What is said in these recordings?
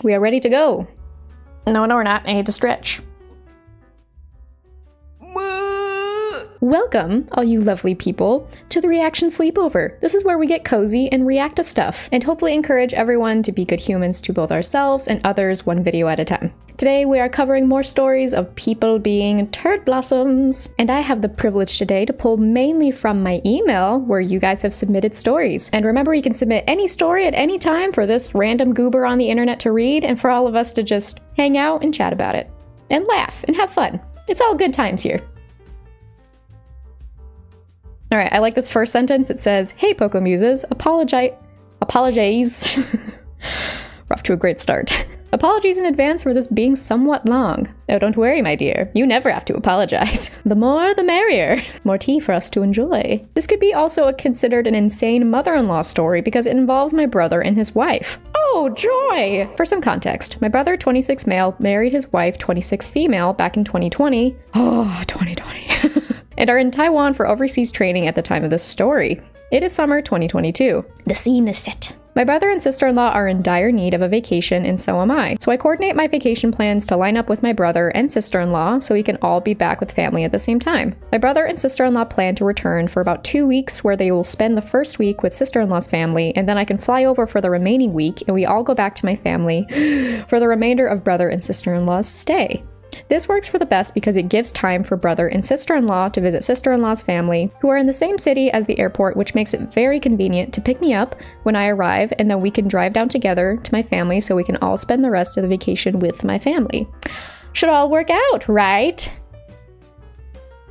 we are ready to go. No, we're not. I need to stretch. Welcome, all you lovely people, to the Reaction Sleepover. This is where we get cozy and react to stuff, and hopefully encourage everyone to be good humans to both ourselves and others one video at a time. Today we are covering more stories of people being turd blossoms, and I have the privilege today to pull mainly from my email where you guys have submitted stories. And remember, you can submit any story at any time for this random goober on the internet to read and for all of us to just hang out and chat about it. And laugh and have fun. It's all good times here. Alright, I like this first sentence. It says, "Hey PocoMuses, apologize. We're off to a great start. Apologies in advance for this being somewhat long. Oh, don't worry, my dear. You never have to apologize. The more, the merrier. More tea for us to enjoy." This could be also considered an insane mother-in-law story because it involves my brother and his wife. Oh, joy! For some context, my brother, 26 male, married his wife, 26 female, back in 2020. Oh, 2020. And are in Taiwan for overseas training at the time of this story. It is summer 2022. The scene is set. My brother and sister-in-law are in dire need of a vacation, and so am I. So I coordinate my vacation plans to line up with my brother and sister-in-law so we can all be back with family at the same time. My brother and sister-in-law plan to return for about 2 weeks, where they will spend the first week with sister-in-law's family, and then I can fly over for the remaining week, and we all go back to my family for the remainder of brother and sister-in-law's stay. This works for the best because it gives time for brother and sister-in-law to visit sister-in-law's family, who are in the same city as the airport, which makes it very convenient to pick me up when I arrive, and then we can drive down together to my family so we can all spend the rest of the vacation with my family. Should all work out, right?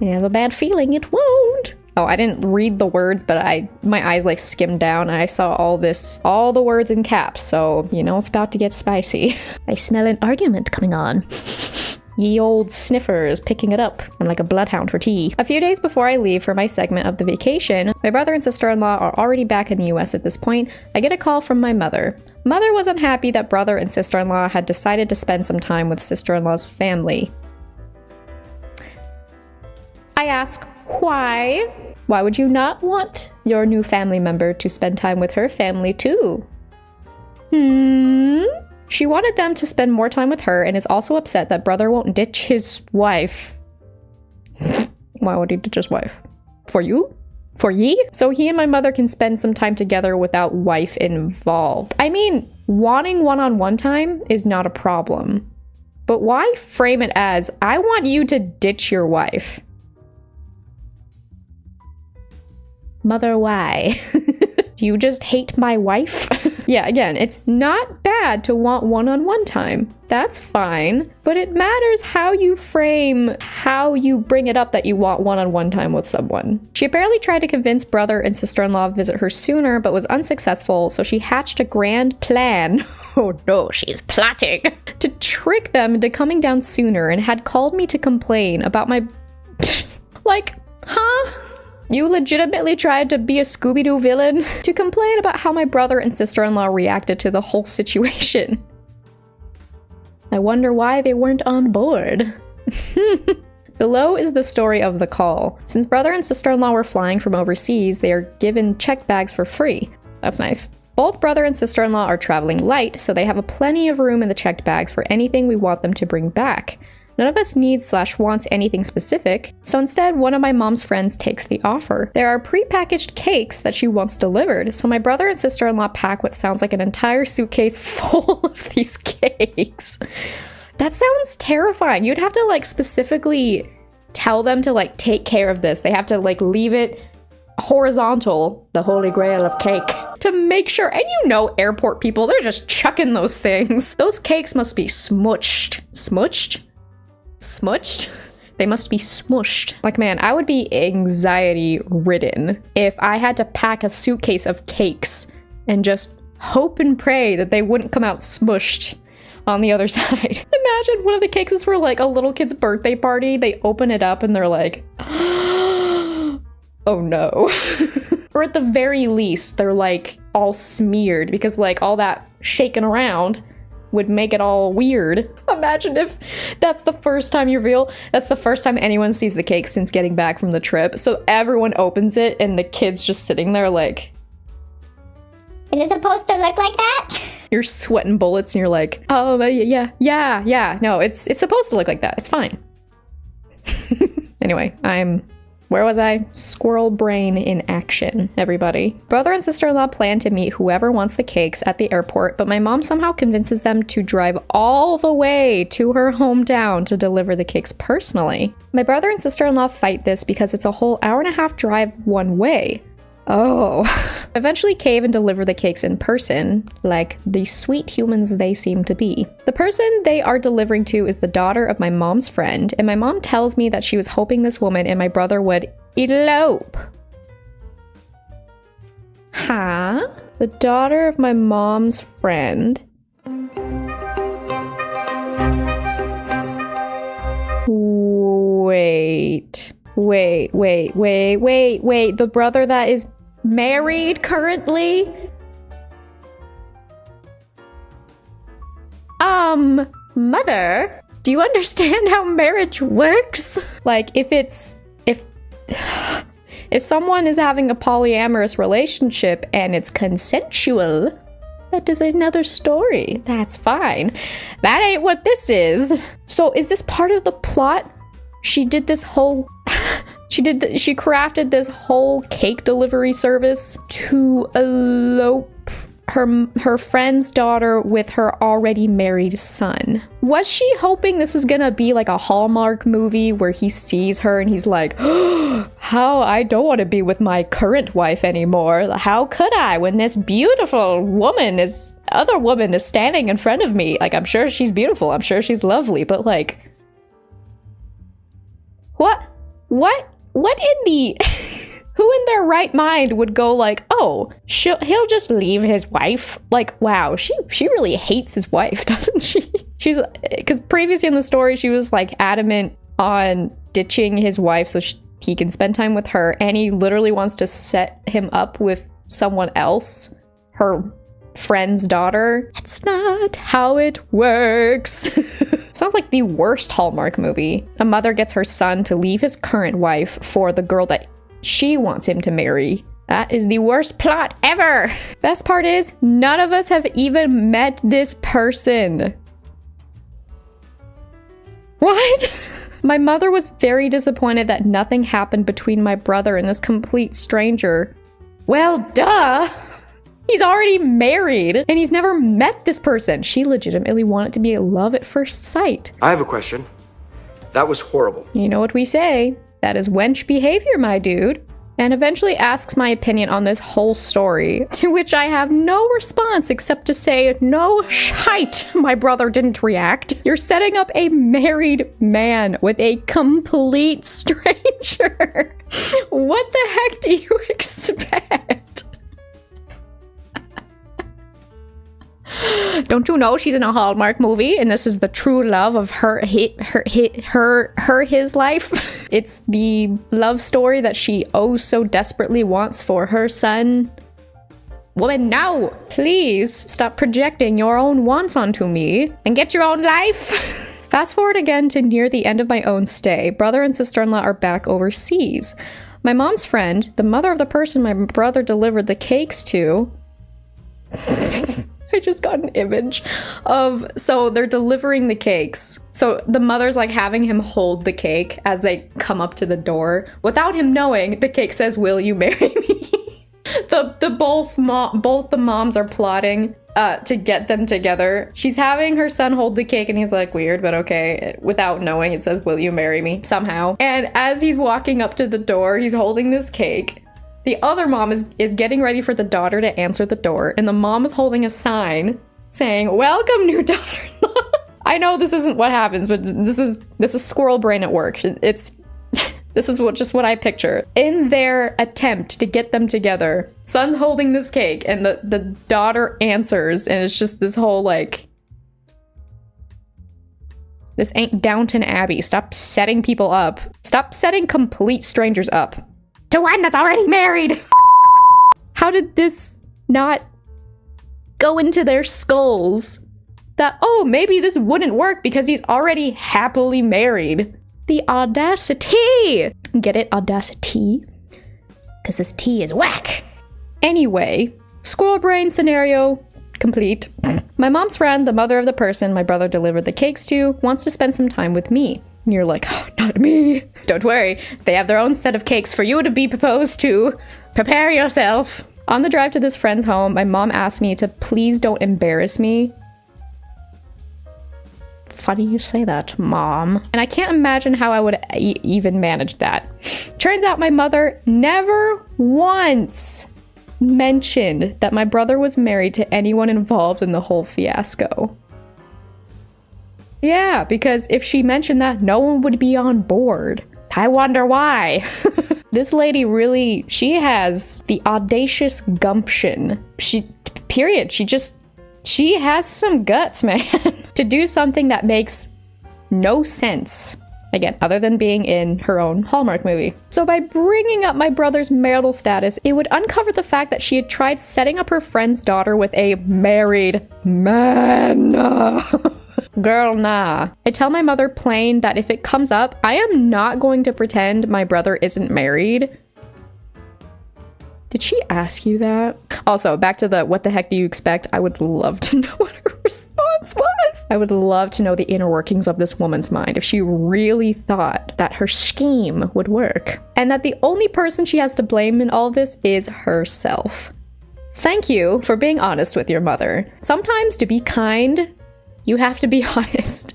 I have a bad feeling it won't. Oh, I didn't read the words, but my eyes like skimmed down and I saw all the words in caps, so you know it's about to get spicy. I smell an argument coming on. Ye old sniffers picking it up. I'm like a bloodhound for tea. A few days before I leave for my segment of the vacation, my brother and sister-in-law are already back in the US at this point. I get a call from my mother. Mother was unhappy that brother and sister-in-law had decided to spend some time with sister-in-law's family. I ask, why? Why would you not want your new family member to spend time with her family too? She wanted them to spend more time with her and is also upset that brother won't ditch his wife. Why would he ditch his wife? For you? For ye? So he and my mother can spend some time together without wife involved. I mean, wanting one-on-one time is not a problem. But why frame it as, I want you to ditch your wife? Mother, why? Do you just hate my wife? Yeah, again, it's not bad to want one-on-one time. That's fine, but it matters how you bring it up that you want one-on-one time with someone. She apparently tried to convince brother and sister-in-law to visit her sooner, but was unsuccessful, so she hatched a grand plan. Oh no, she's plotting! To trick them into coming down sooner and had called me to complain about my... Like, huh? You legitimately tried to be a Scooby-Doo villain? To complain about how my brother and sister-in-law reacted to the whole situation. I wonder why they weren't on board. Below is the story of the call. Since brother and sister-in-law were flying from overseas, they are given checked bags for free. That's nice. Both brother and sister-in-law are traveling light, so they have plenty of room in the checked bags for anything we want them to bring back. None of us needs/wants anything specific, so instead one of my mom's friends takes the offer. There are pre-packaged cakes that she wants delivered, so my brother and sister-in-law pack what sounds like an entire suitcase full of these cakes. That sounds terrifying. You'd have to like specifically tell them to like take care of this. They have to like leave it horizontal, the holy grail of cake, to make sure. And you know, airport people, they're just chucking those things. Those cakes must be smushed. Smushed? Smushed? They must be smushed. Like, man, I would be anxiety ridden if I had to pack a suitcase of cakes and just hope and pray that they wouldn't come out smushed on the other side. Imagine one of the cakes is for like a little kid's birthday party. They open it up and they're like, oh no. Or at the very least, they're like all smeared because like all that shaking around would make it all weird. Imagine if that's the first time you reveal, that's the first time anyone sees the cake since getting back from the trip. So everyone opens it and the kid's just sitting there like, is it supposed to look like that? You're sweating bullets and you're like, oh, yeah. No, it's supposed to look like that. It's fine. Anyway, where was I? Squirrel brain in action, everybody. Brother and sister-in-law plan to meet whoever wants the cakes at the airport, but my mom somehow convinces them to drive all the way to her hometown to deliver the cakes personally. My brother and sister-in-law fight this because it's a whole hour-and-a-half drive one way. Oh. Eventually cave and deliver the cakes in person, like the sweet humans they seem to be. The person they are delivering to is the daughter of my mom's friend, and my mom tells me that she was hoping this woman and my brother would elope. Huh? The daughter of my mom's friend. Wait. The brother that is married currently? Mother, do you understand how marriage works? Like, if someone is having a polyamorous relationship and it's consensual, that is another story. That's fine. That ain't what this is. So is this part of the plot? She did this whole she crafted this whole cake delivery service to elope her friend's daughter with her already married son. Was she hoping this was gonna be like a Hallmark movie where he sees her and he's like, oh, how I don't want to be with my current wife anymore. How could I when this beautiful other woman is standing in front of me? Like, I'm sure she's beautiful. I'm sure she's lovely, but like, what in the who in their right mind would go like, oh, he'll just leave his wife? Like, wow, she really hates his wife, doesn't she? She's, because previously in the story she was like adamant on ditching his wife so he can spend time with her, and he literally wants to set him up with someone else, her friend's daughter. That's not how it works. Sounds like the worst Hallmark movie. A mother gets her son to leave his current wife for the girl that she wants him to marry. That is the worst plot ever. Best part is, none of us have even met this person. What? My mother was very disappointed that nothing happened between my brother and this complete stranger. Well, duh! He's already married, and he's never met this person. She legitimately wanted to be a love at first sight. I have a question. That was horrible. You know what we say. That is wench behavior, my dude. And eventually asks my opinion on this whole story, to which I have no response except to say, no shite, my brother didn't react. You're setting up a married man with a complete stranger. What the heck do you expect? Don't you know she's in a Hallmark movie and this is the true love of his life? It's the love story that she oh so desperately wants for her son. Woman, now! Please stop projecting your own wants onto me and get your own life. Fast forward again to near the end of my own stay. Brother and sister-in-law are back overseas. My mom's friend, the mother of the person my brother delivered the cakes to, I just got an image of, so they're delivering the cakes. So the mother's like having him hold the cake as they come up to the door. Without him knowing, the cake says, will you marry me? Both the moms are plotting to get them together. She's having her son hold the cake and he's like, weird, but okay. Without knowing, it says, will you marry me? Somehow. And as he's walking up to the door, he's holding this cake. The other mom is getting ready for the daughter to answer the door, and the mom is holding a sign saying, welcome, new daughter-in-law. I know this isn't what happens, but this is squirrel brain at work. This is what I picture. In their attempt to get them together, son's holding this cake, and the daughter answers, and it's just this whole like, this ain't Downton Abbey. Stop setting people up. Stop setting complete strangers up. To one that's already married! How did this not go into their skulls? That, oh, maybe this wouldn't work because he's already happily married. The audacity! Get it? Audacity? Because this tea is whack! Anyway, squirrel brain scenario, complete. My mom's friend, the mother of the person my brother delivered the cakes to, wants to spend some time with me. And you're like, oh, not me. Don't worry, they have their own set of cakes for you to be proposed to. Prepare yourself. On the drive to this friend's home, my mom asked me to please don't embarrass me. Funny you say that, Mom. And I can't imagine how I would even manage that. Turns out my mother never once mentioned that my brother was married to anyone involved in the whole fiasco. Yeah, because if she mentioned that, no one would be on board. I wonder why. This lady really, she has the audacious gumption. She has some guts, man. To do something that makes no sense. Again, other than being in her own Hallmark movie. So by bringing up my brother's marital status, it would uncover the fact that she had tried setting up her friend's daughter with a married man. Girl, nah. I tell my mother plain that if it comes up, I am not going to pretend my brother isn't married. Did she ask you that? Also, back to the what the heck do you expect? I would love to know what her response was. I would love to know the inner workings of this woman's mind if she really thought that her scheme would work. And that the only person she has to blame in all of this is herself. Thank you for being honest with your mother. Sometimes to be kind, you have to be honest.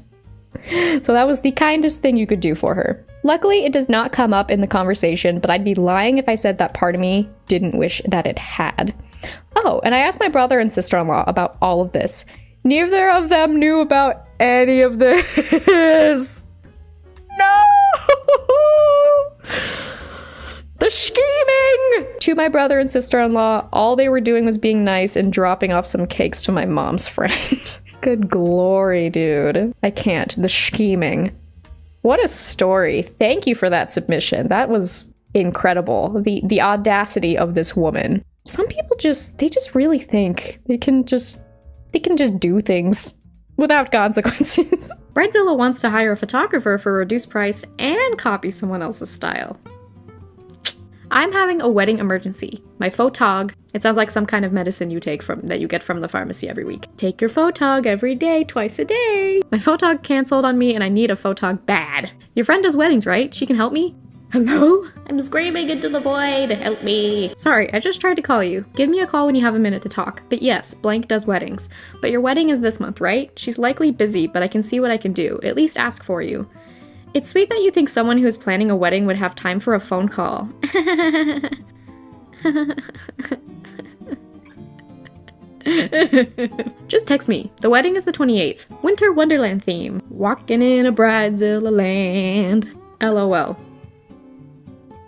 So that was the kindest thing you could do for her. Luckily, it does not come up in the conversation, but I'd be lying if I said that part of me didn't wish that it had. Oh, and I asked my brother and sister-in-law about all of this. Neither of them knew about any of this. No! The scheming! To my brother and sister-in-law, all they were doing was being nice and dropping off some cakes to my mom's friend. Good glory, dude. I can't. The scheming. What a story. Thank you for that submission. That was incredible. The audacity of this woman. Some people they just really think they can just do things without consequences. Bridezilla wants to hire a photographer for a reduced price and copy someone else's style. I'm having a wedding emergency. My photog, it sounds like some kind of medicine you take that you get from the pharmacy every week. Take your photog every day, twice a day. My photog canceled on me and I need a photog bad. Your friend does weddings, right? She can help me? Hello? I'm screaming into the void. Help me. Sorry, I just tried to call you. Give me a call when you have a minute to talk. But yes, blank does weddings. But your wedding is this month, right? She's likely busy, but I can see what I can do. At least ask for you. It's sweet that you think someone who is planning a wedding would have time for a phone call. Just text me. The wedding is the 28th. Winter Wonderland theme. Walking in a Bridezilla land. LOL.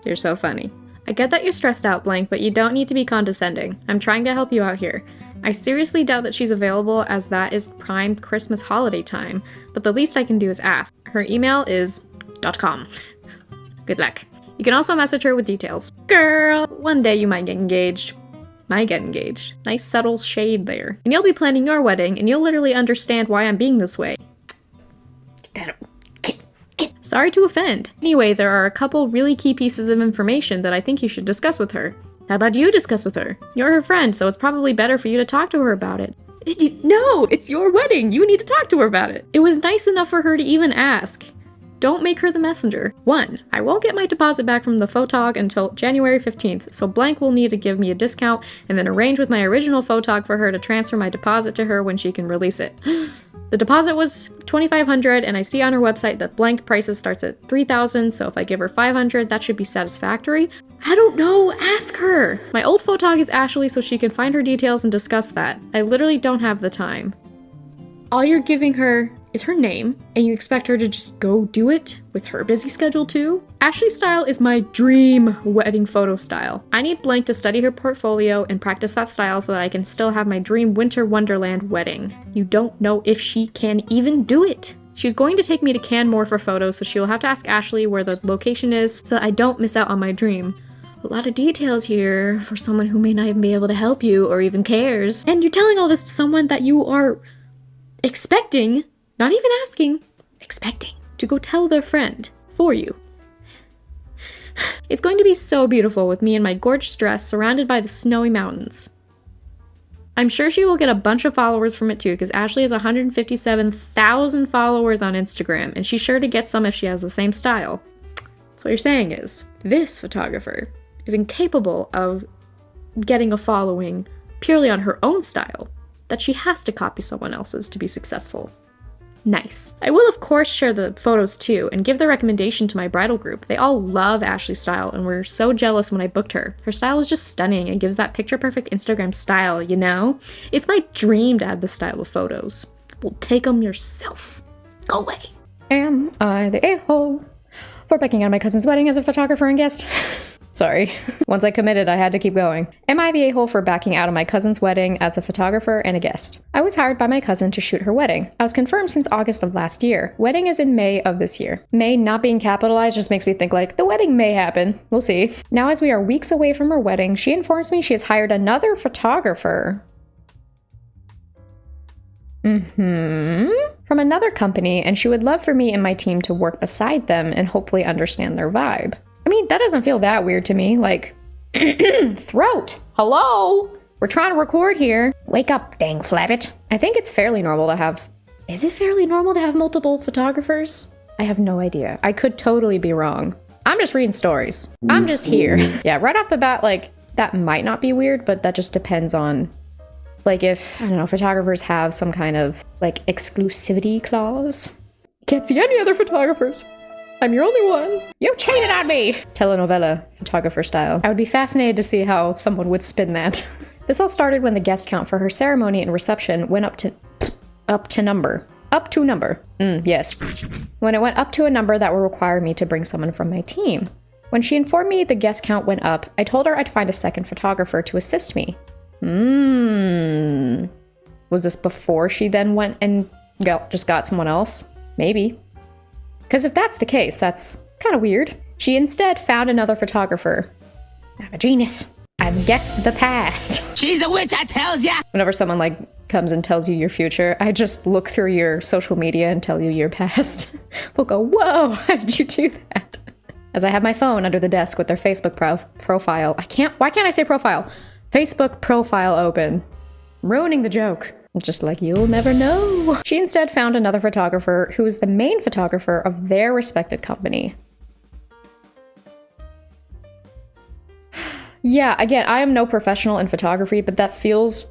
You're so funny. I get that you're stressed out, blank, but you don't need to be condescending. I'm trying to help you out here. I seriously doubt that she's available as that is prime Christmas holiday time, but the least I can do is ask. Her email is .com. Good luck. You can also message her with details. Girl, one day you might get engaged. Might get engaged. Nice subtle shade there. And you'll be planning your wedding, and you'll literally understand why I'm being this way. Sorry to offend. Anyway, there are a couple really key pieces of information that I think you should discuss with her. How about you discuss with her? You're her friend, so it's probably better for you to talk to her about it. No, it's your wedding. You need to talk to her about it. It was nice enough for her to even ask. Don't make her the messenger. 1. I won't get my deposit back from the photog until January 15th, so blank will need to give me a discount and then arrange with my original photog for her to transfer my deposit to her when she can release it. The deposit was $2,500 and I see on her website that blank prices starts at $3,000, so if I give her $500, that should be satisfactory. I don't know, ask her! My old photog is Ashley so she can find her details and discuss that. I literally don't have the time. All you're giving her is her name, and you expect her to just go do it with her busy schedule too? Ashley's style is my dream wedding photo style. I need blank to study her portfolio and practice that style so that I can still have my dream Winter Wonderland wedding. You don't know if she can even do it. She's going to take me to Canmore for photos, so she'll have to ask Ashley where the location is so that I don't miss out on my dream. A lot of details here for someone who may not even be able to help you or even cares. And you're telling all this to someone that you are expecting, not even asking, expecting to go tell their friend for you. It's going to be so beautiful with me in my gorgeous dress surrounded by the snowy mountains. I'm sure she will get a bunch of followers from it too, because Ashley has 157,000 followers on Instagram, and she's sure to get some if she has the same style. So what you're saying is, this photographer is incapable of getting a following purely on her own style, that she has to copy someone else's to be successful. Nice. I will of course share the photos too, and give the recommendation to my bridal group. They all love Ashley's style and were so jealous when I booked her. Her style is just stunning and gives that picture-perfect Instagram style, you know? It's my dream to have this style of photos. Well, take them yourself. Go away. Am I the a-hole for backing out my cousin's wedding as a photographer and guest? Sorry. Once I committed, I had to keep going. Am I the a-hole for backing out of my cousin's wedding as a photographer and a guest? I was hired by my cousin to shoot her wedding. I was confirmed since August of last year. Wedding is in May of this year. May not being capitalized just makes me think like, the wedding may happen. We'll see. Now as we are weeks away from her wedding, she informs me she has hired another photographer. From another company, and she would love for me and my team to work beside them and hopefully understand their vibe. I mean, that doesn't feel that weird to me. Like, throat, hello? We're trying to record here. Wake up, dang flabbit. I think it's fairly normal to have... Is it fairly normal to have multiple photographers? I have no idea. I could totally be wrong. I'm just reading stories. I'm just here. Yeah, right off the bat, like, that might not be weird, but that just depends on, like, if, I don't know, photographers have some kind of, like, exclusivity clause. You can't see any other photographers. I'm your only one. You cheated on me! Telenovela photographer style. I would be fascinated to see how someone would spin that. This all started when the guest count for her ceremony and reception went up to number. Yes. When it went up to a number that would require me to bring someone from my team. When she informed me the guest count went up, I told her I'd find a second photographer to assist me. Was this before she then went and just got someone else? Maybe. Because if that's the case, that's kind of weird. She instead found another photographer. I'm a genius. I've guessed the past. She's a witch, I tells ya! Whenever someone like comes and tells you your future, I just look through your social media and tell you your past. We'll go, whoa, how did you do that? As I have my phone under the desk with their Facebook profile. Why can't I say profile? Facebook profile open. Ruining the joke. Just like you'll never know. She instead found another photographer who was the main photographer of their respected company. Yeah, again, I am no professional in photography, but that feels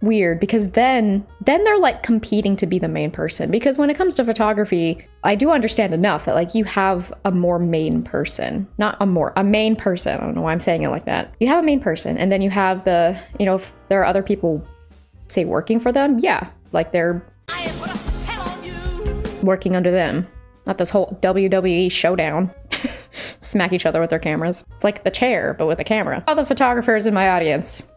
weird because then they're like competing to be the main person. Because when it comes to photography, I do understand enough that like you have a more main person, a main person. I don't know why I'm saying it like that. You have a main person and then you have the, you know, if there are other people say working for them, yeah, like they're working under them. Not this whole WWE showdown. Smack each other with their cameras. It's like The Chair, but with a camera. All the photographers in my audience.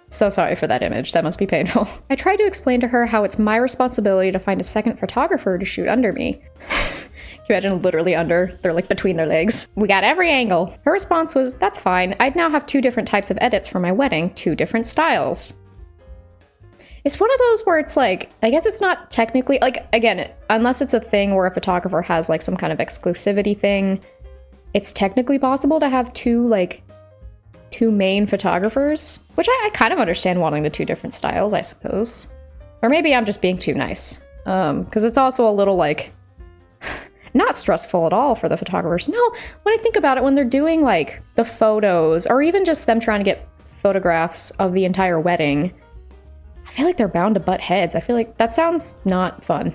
So sorry for that image. That must be painful. I tried to explain to her how it's my responsibility to find a second photographer to shoot under me. Can you imagine literally under? They're like between their legs. We got every angle. Her response was, that's fine. I'd now have 2 different types of edits for my wedding, 2 different styles. It's one of those where it's like, I guess it's not technically, like, again, unless it's a thing where a photographer has like some kind of exclusivity thing, it's technically possible to have 2 main photographers, which I kind of understand wanting the 2 different styles, I suppose. Or maybe I'm just being too nice. Because it's also a little like, not stressful at all for the photographers. No, when I think about it, when they're doing like the photos, or even just them trying to get photographs of the entire wedding, I feel like they're bound to butt heads. I feel like that sounds not fun,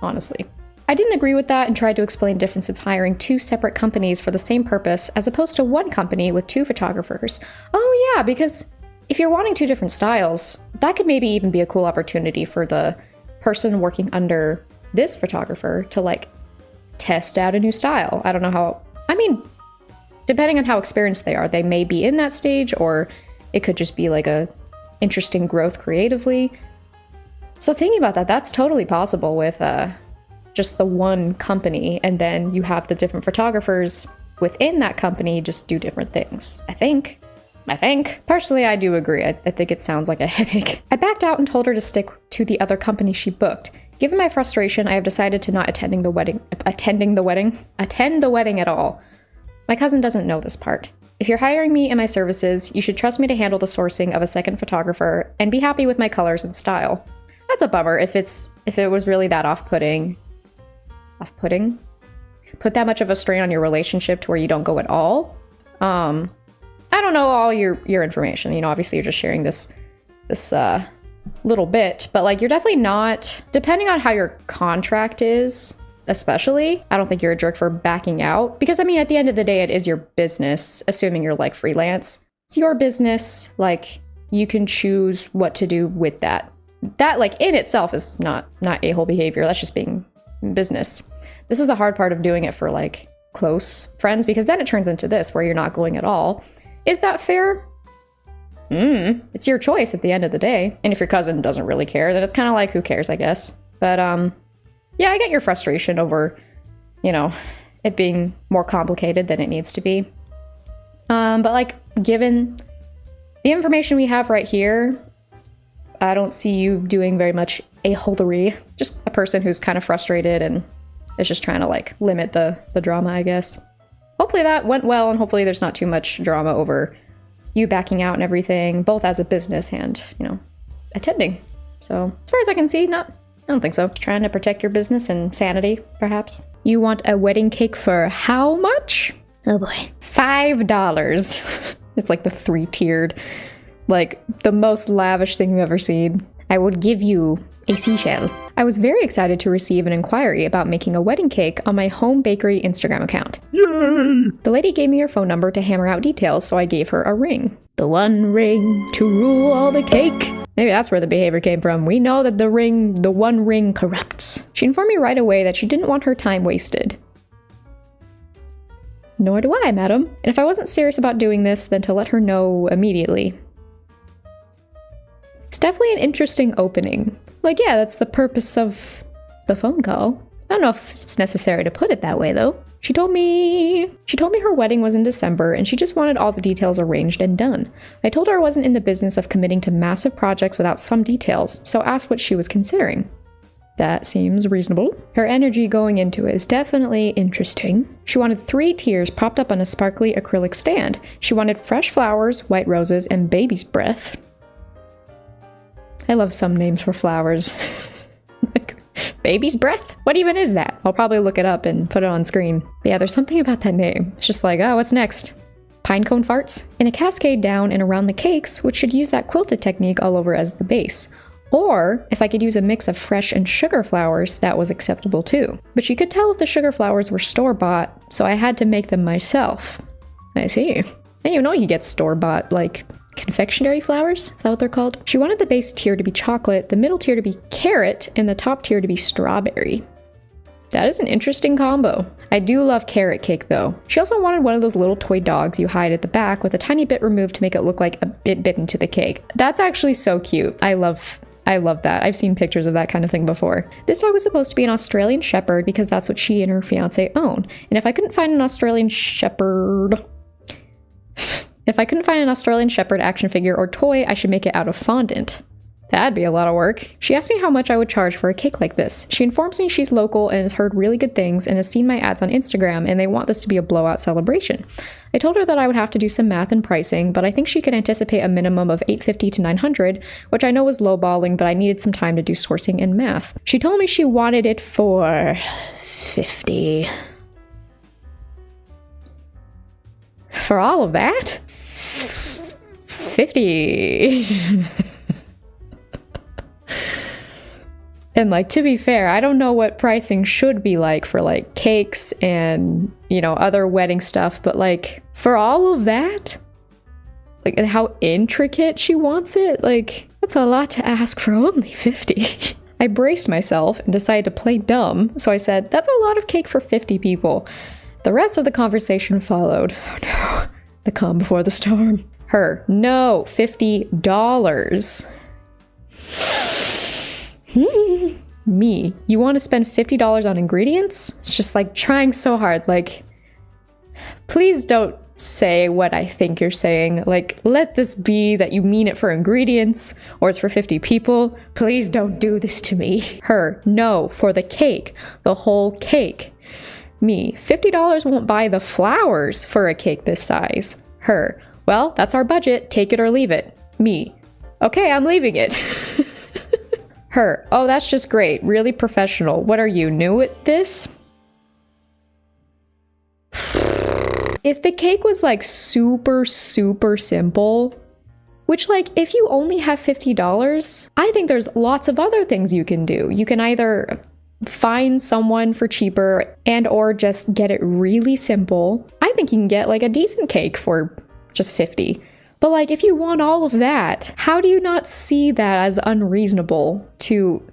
honestly. I didn't agree with that and tried to explain the difference of hiring 2 separate companies for the same purpose as opposed to 1 company with 2 photographers. Oh yeah, because if you're wanting 2 different styles, that could maybe even be a cool opportunity for the person working under this photographer to like test out a new style. I don't know how, I mean, depending on how experienced they are, they may be in that stage, or it could just be like a interesting growth creatively. So thinking about that, that's totally possible with just the 1 company, and then you have the different photographers within that company just do different things. I think. Personally, I do agree. I think it sounds like a headache. I backed out and told her to stick to the other company she booked. Given my frustration, I have decided to not attend the wedding at all. My cousin doesn't know this part. If you're hiring me and my services, you should trust me to handle the sourcing of a second photographer and be happy with my colors and style. That's a bummer if it was really that off-putting. Off-putting? Put that much of a strain on your relationship to where you don't go at all. I don't know all your information. You know, obviously you're just sharing this little bit, but like you're definitely not, depending on how your contract is, especially, I don't think you're a jerk for backing out, because I mean, at the end of the day, it is your business, assuming you're like freelance. It's your business. Like you can choose what to do with that. That like in itself is not a-hole behavior. That's just being business. This is the hard part of doing it for like close friends, because then it turns into this where you're not going at all. Is that fair? It's your choice at the end of the day. And if your cousin doesn't really care, then it's kind of like, who cares, I guess. But yeah, I get your frustration over, you know, it being more complicated than it needs to be. But like, given the information we have right here, I don't see you doing very much a-holery. Just a person who's kind of frustrated and is just trying to like limit the drama, I guess. Hopefully that went well, and hopefully there's not too much drama over you backing out and everything, both as a business and, you know, attending. So as far as I can see, I don't think so. Trying to protect your business and sanity, perhaps. You want a wedding cake for how much? Oh boy. $5. It's like the 3-tiered, like the most lavish thing you've ever seen. I would give you a seashell. I was very excited to receive an inquiry about making a wedding cake on my home bakery Instagram account. Yay! The lady gave me her phone number to hammer out details, so I gave her a ring. The one ring to rule all the cake. Maybe that's where the behavior came from. We know that the one ring corrupts. She informed me right away that she didn't want her time wasted. Nor do I, madam. And if I wasn't serious about doing this, then to let her know immediately. It's definitely an interesting opening. Like, yeah, that's the purpose of the phone call. I don't know if it's necessary to put it that way, though. She told me her wedding was in December and she just wanted all the details arranged and done. I told her I wasn't in the business of committing to massive projects without some details, so asked what she was considering. That seems reasonable. Her energy going into it is definitely interesting. She wanted 3 tiers propped up on a sparkly acrylic stand. She wanted fresh flowers, white roses, and baby's breath. I love some names for flowers. Like, baby's breath? What even is that? I'll probably look it up and put it on screen. But yeah, there's something about that name. It's just like, oh, what's next? Pinecone farts? And a cascade down and around the cakes, which should use that quilted technique all over as the base. Or, if I could use a mix of fresh and sugar flowers, that was acceptable too. But you could tell if the sugar flowers were store-bought, so I had to make them myself. I see. I didn't even know you get store-bought, like, confectionery flowers? Is that what they're called? She wanted the base tier to be chocolate, the middle tier to be carrot, and the top tier to be strawberry. That is an interesting combo. I do love carrot cake though. She also wanted one of those little toy dogs you hide at the back with a tiny bit removed to make it look like it bit into the cake. That's actually so cute. I love that. I've seen pictures of that kind of thing before. This dog was supposed to be an Australian Shepherd because that's what she and her fiance own. And if I couldn't find an Australian Shepherd action figure or toy, I should make it out of fondant. That'd be a lot of work. She asked me how much I would charge for a cake like this. She informs me she's local and has heard really good things and has seen my ads on Instagram, and they want this to be a blowout celebration. I told her that I would have to do some math and pricing, but I think she could anticipate a minimum of $850 to $900, which I know was lowballing, but I needed some time to do sourcing and math. She told me she wanted it for $50. For all of that? $50. And like, to be fair, I don't know what pricing should be like for like cakes and, you know, other wedding stuff, but like for all of that, like, and how intricate she wants it, like that's a lot to ask for only $50. I braced myself and decided to play dumb, so I said, that's a lot of cake for 50 people. The rest of the conversation followed. Oh no, the calm before the storm. Her, no, $50. Me, you want to spend $50 on ingredients? It's just like trying so hard. Like, please don't say what I think you're saying. Like, let this be that you mean it for ingredients or it's for 50 people. Please don't do this to me. Her, no, for the cake, the whole cake. Me, $50 won't buy the flowers for a cake this size. Her. Well, that's our budget. Take it or leave it. Me. Okay, I'm leaving it. Her. Oh, that's just great. Really professional. What are you, new at this? If the cake was like super simple, which like if you only have $50, I think there's lots of other things you can do. You can either find someone for cheaper and or just get it really simple. I think you can get like a decent cake for just $50. But like if you want all of that, how do you not see that as unreasonable to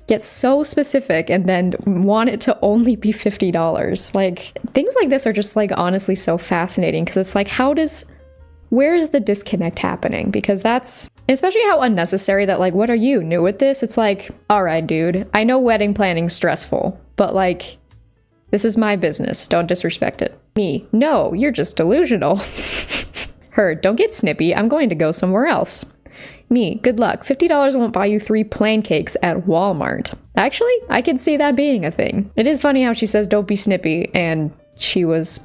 get so specific and then want it to only be $50? Like things like this are just like honestly so fascinating because it's like where is the disconnect happening? Because that's especially how unnecessary that like, what are you, new at this? It's like, all right, dude, I know wedding planning's stressful, but like, this is my business. Don't disrespect it. Me, no, you're just delusional. Her, don't get snippy. I'm going to go somewhere else. Me, good luck. $50 won't buy you 3 plain cakes at Walmart. Actually, I can see that being a thing. It is funny how she says don't be snippy, and she was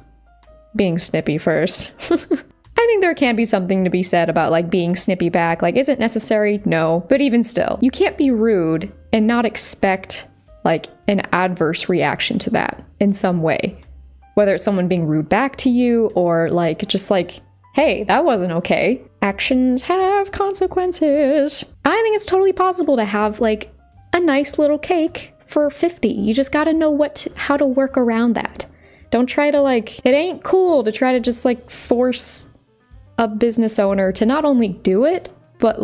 being snippy first. I think there can be something to be said about like being snippy back. Like, is it necessary? No. But even still, you can't be rude and not expect like an adverse reaction to that in some way. Whether it's someone being rude back to you or like just like, hey, that wasn't okay. Actions have consequences. I think it's totally possible to have like a nice little cake for $50. You just gotta know how to work around that. Don't try to like, it ain't cool to try to just like force a business owner to not only do it, but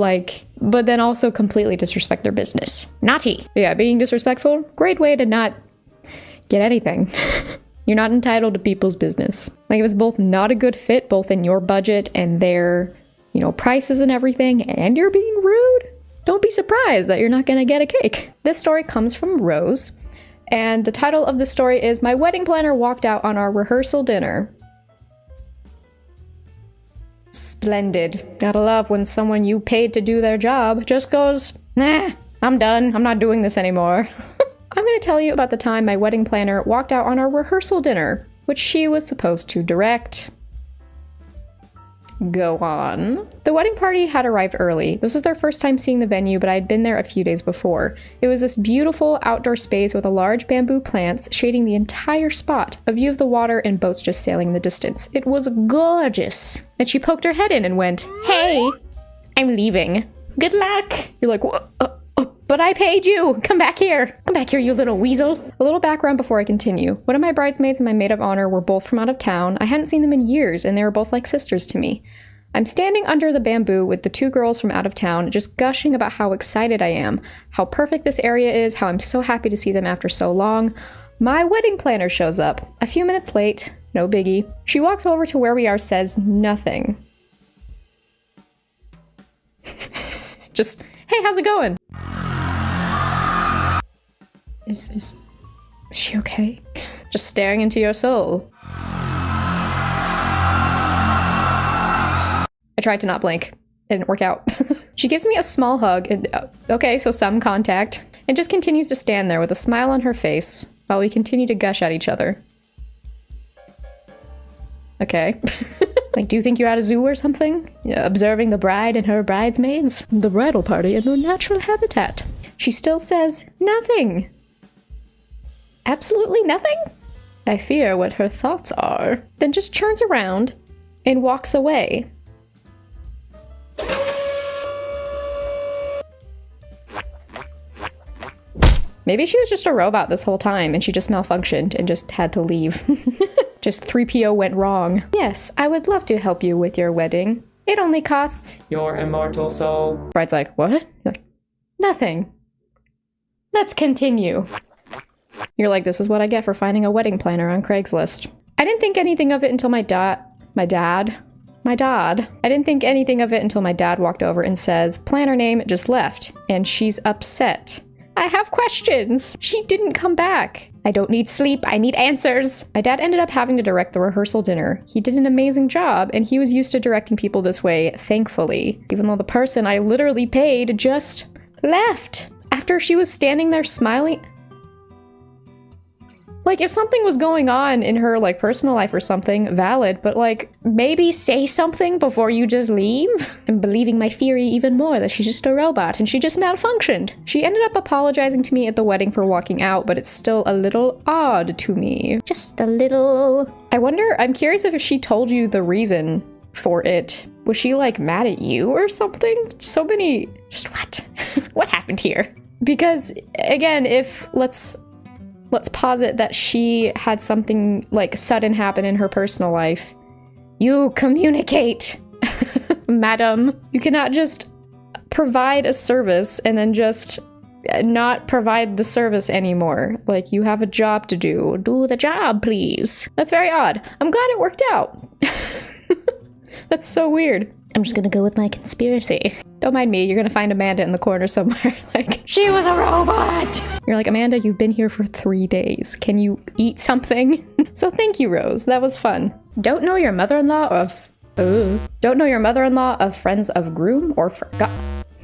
then also completely disrespect their business. Naughty. Yeah, being disrespectful, great way to not get anything. You're not entitled to people's business. Like if it's both not a good fit, both in your budget and their, prices and everything, and you're being rude, don't be surprised that you're not gonna get a cake. This story comes from Rose, and the title of the story is My Wedding Planner Walked Out on Our Rehearsal Dinner. Splendid. Gotta love when someone you paid to do their job just goes, nah, I'm done. I'm not doing this anymore. I'm going to tell you about the time my wedding planner walked out on our rehearsal dinner, which she was supposed to direct. Go on. The wedding party had arrived early. This was their first time seeing the venue, but I had been there a few days before. It was this beautiful outdoor space with a large bamboo plants shading the entire spot, a view of the water and boats just sailing in the distance. It was gorgeous. And she poked her head in and went, "Hey, I'm leaving. Good luck." You're like, "What? But I paid you. Come back here. Come back here, you little weasel." A little background before I continue. One of my bridesmaids and my maid of honor were both from out of town. I hadn't seen them in years, and they were both like sisters to me. I'm standing under the bamboo with the 2 girls from out of town, just gushing about how excited I am, how perfect this area is, how I'm so happy to see them after so long. My wedding planner shows up. A few minutes late, no biggie. She walks over to where we are, says nothing. Just, "Hey, how's it going?" Is she okay? Just staring into your soul. I tried to not blink. It didn't work out. She gives me a small hug and, okay, so some contact, and just continues to stand there with a smile on her face while we continue to gush at each other. Okay. Like, do you think you're at a zoo or something? Observing the bride and her bridesmaids? The bridal party in their natural habitat. She still says nothing. Absolutely nothing? I fear what her thoughts are. Then just turns around and walks away. Maybe she was just a robot this whole time and she just malfunctioned and just had to leave. Just 3PO went wrong. Yes, I would love to help you with your wedding. It only costs your immortal soul. Bride's like, what? Like, nothing. Let's continue. You're like, this is what I get for finding a wedding planner on Craigslist. I didn't think anything of it until my dad. I didn't think anything of it until my dad walked over and says, planner name just left, and she's upset. I have questions. She didn't come back. I don't need sleep. I need answers. My dad ended up having to direct the rehearsal dinner. He did an amazing job, and he was used to directing people this way, thankfully, even though the person I literally paid just left after she was standing there smiling. Like, if something was going on in her, like, personal life or something, valid, but, like, maybe say something before you just leave? I'm believing my theory even more that she's just a robot and she just malfunctioned. She ended up apologizing to me at the wedding for walking out, but it's still a little odd to me. Just a little. I'm curious if she told you the reason for it. Was she, like, mad at you or something? So many. Just what? What happened here? Because, again, let's posit that she had something, like, sudden happen in her personal life. You communicate, madam. You cannot just provide a service and then just not provide the service anymore. Like, you have a job to do. Do the job, please. That's very odd. I'm glad it worked out. That's so weird. I'm just gonna go with my conspiracy. Don't mind me, you're gonna find Amanda in the corner somewhere. Like, she was a robot! You're like, Amanda, you've been here for 3 days. Can you eat something? So thank you, Rose. That was fun. Don't know your mother-in-law of... Don't know your mother-in-law of friends of groom or forgot...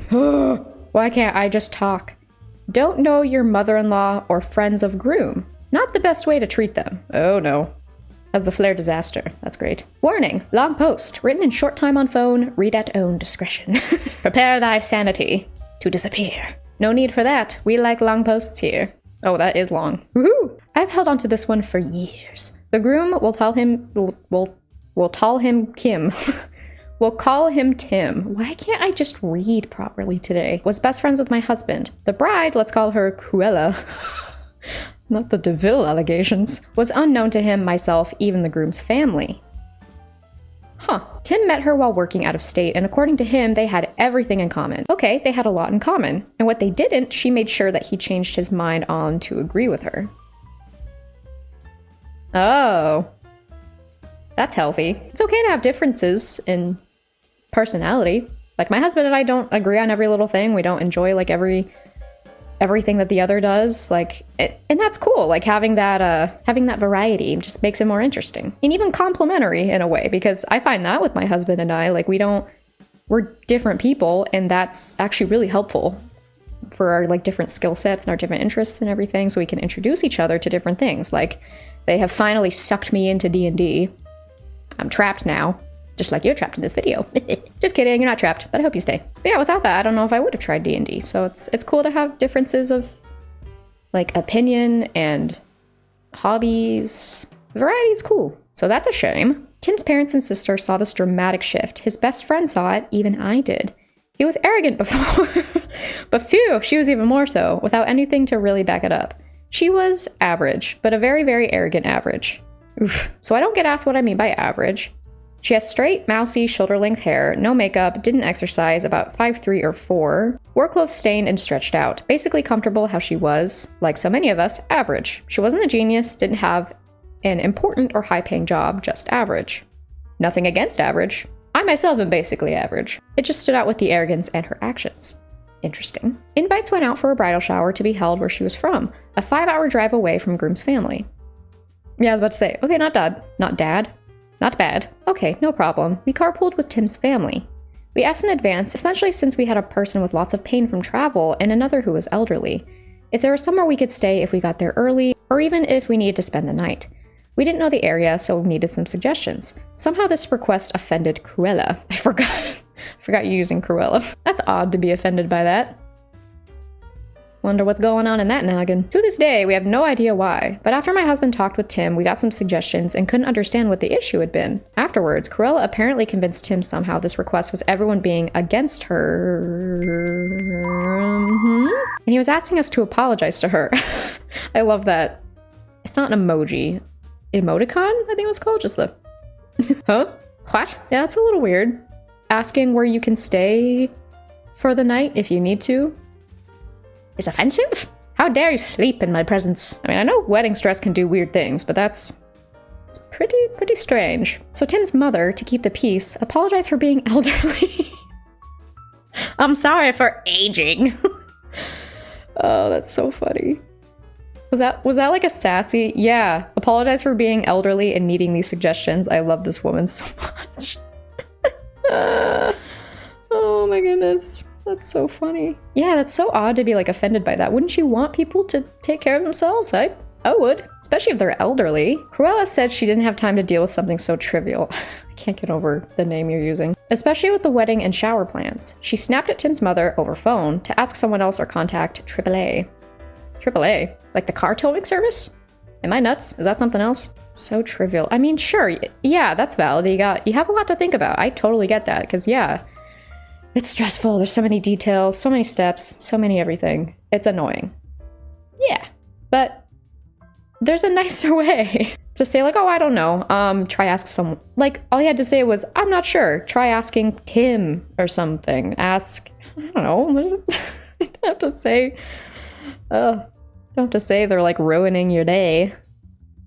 Why can't I just talk? Don't know your mother-in-law or friends of groom. Not the best way to treat them. Oh no. As the flare disaster. That's great. Warning, long post, written in short time on phone, read at own discretion. Prepare thy sanity to disappear. No need for that. We like long posts here. Oh, that is long. Woohoo! I've held on to this one for years. The groom will tell him, we'll call him Kim. We'll call him Tim. Why can't I just read properly today? Was best friends with my husband. The bride, let's call her Cruella. Not the DeVille allegations, was unknown to him, myself, even the groom's family. Huh. Tim met her while working out of state, and according to him, they had everything in common. Okay, they had a lot in common. And what they didn't, she made sure that he changed his mind on to agree with her. Oh. That's healthy. It's okay to have differences in personality. Like, my husband and I don't agree on every little thing. We don't enjoy, like, everything that the other does, like, and that's cool. Like, having that variety just makes it more interesting and even complimentary in a way, because I find that with my husband and I, like, we're different people, and that's actually really helpful for our, like, different skill sets and our different interests and everything, so we can introduce each other to different things. Like, they have finally sucked me into D&D. I'm trapped now. Just like you're trapped in this video. Just kidding, you're not trapped, but I hope you stay. But yeah, without that, I don't know if I would have tried D&D. So it's cool to have differences of, like, opinion and hobbies. Variety is cool. So that's a shame. Tim's parents and sister saw this dramatic shift. His best friend saw it, even I did. He was arrogant before, but phew, she was even more so, without anything to really back it up. She was average, but a very, very arrogant average. Oof. So I don't get asked what I mean by average. She has straight, mousy, shoulder-length hair, no makeup, didn't exercise, about 5'3" or 4, wore clothes stained and stretched out, basically comfortable how she was, like so many of us, average. She wasn't a genius, didn't have an important or high-paying job, just average. Nothing against average. I myself am basically average. It just stood out with the arrogance and her actions. Interesting. Invites went out for a bridal shower to be held where she was from, a 5-hour drive away from groom's family. Yeah, I was about to say, okay, not dad. Not dad. Not bad. Okay, no problem. We carpooled with Tim's family. We asked in advance, especially since we had a person with lots of pain from travel and another who was elderly, if there was somewhere we could stay if we got there early, or even if we needed to spend the night. We didn't know the area, so we needed some suggestions. Somehow this request offended Cruella. I forgot you using Cruella. That's odd to be offended by that. Wonder what's going on in that noggin. To this day, we have no idea why, but after my husband talked with Tim, we got some suggestions and couldn't understand what the issue had been. Afterwards, Cruella apparently convinced Tim somehow this request was everyone being against her. And he was asking us to apologize to her. I love that. It's not an emoji. Emoticon, I think it was called, just the... Huh? What? Yeah, it's a little weird. Asking where you can stay for the night if you need to is offensive? How dare you sleep in my presence? I mean, I know wedding stress can do weird things, but it's pretty strange. So Tim's mother, to keep the peace, apologized for being elderly. I'm sorry for aging. Oh, that's so funny. Was that like a sassy? Yeah. Apologize for being elderly and needing these suggestions. I love this woman so much. Oh my goodness. That's so funny. Yeah, that's so odd to be, like, offended by that. Wouldn't you want people to take care of themselves? I would. especially if they're elderly. Cruella said she didn't have time to deal with something so trivial. I can't get over the name you're using. Especially with the wedding and shower plans. She snapped at Tim's mother over phone to ask someone else or contact AAA. AAA? Like the car towing service? Am I nuts? Is that something else? So trivial. I mean, sure, yeah, that's valid. You have a lot to think about. I totally get that, because yeah, it's stressful. There's so many details, so many steps, so many everything. It's annoying. Yeah, but there's a nicer way to say, like, oh, I don't know. Try ask someone. Like, all he had to say was, I'm not sure. Try asking Tim or something. Ask, I don't know. You don't have to say, don't have to say they're like ruining your day.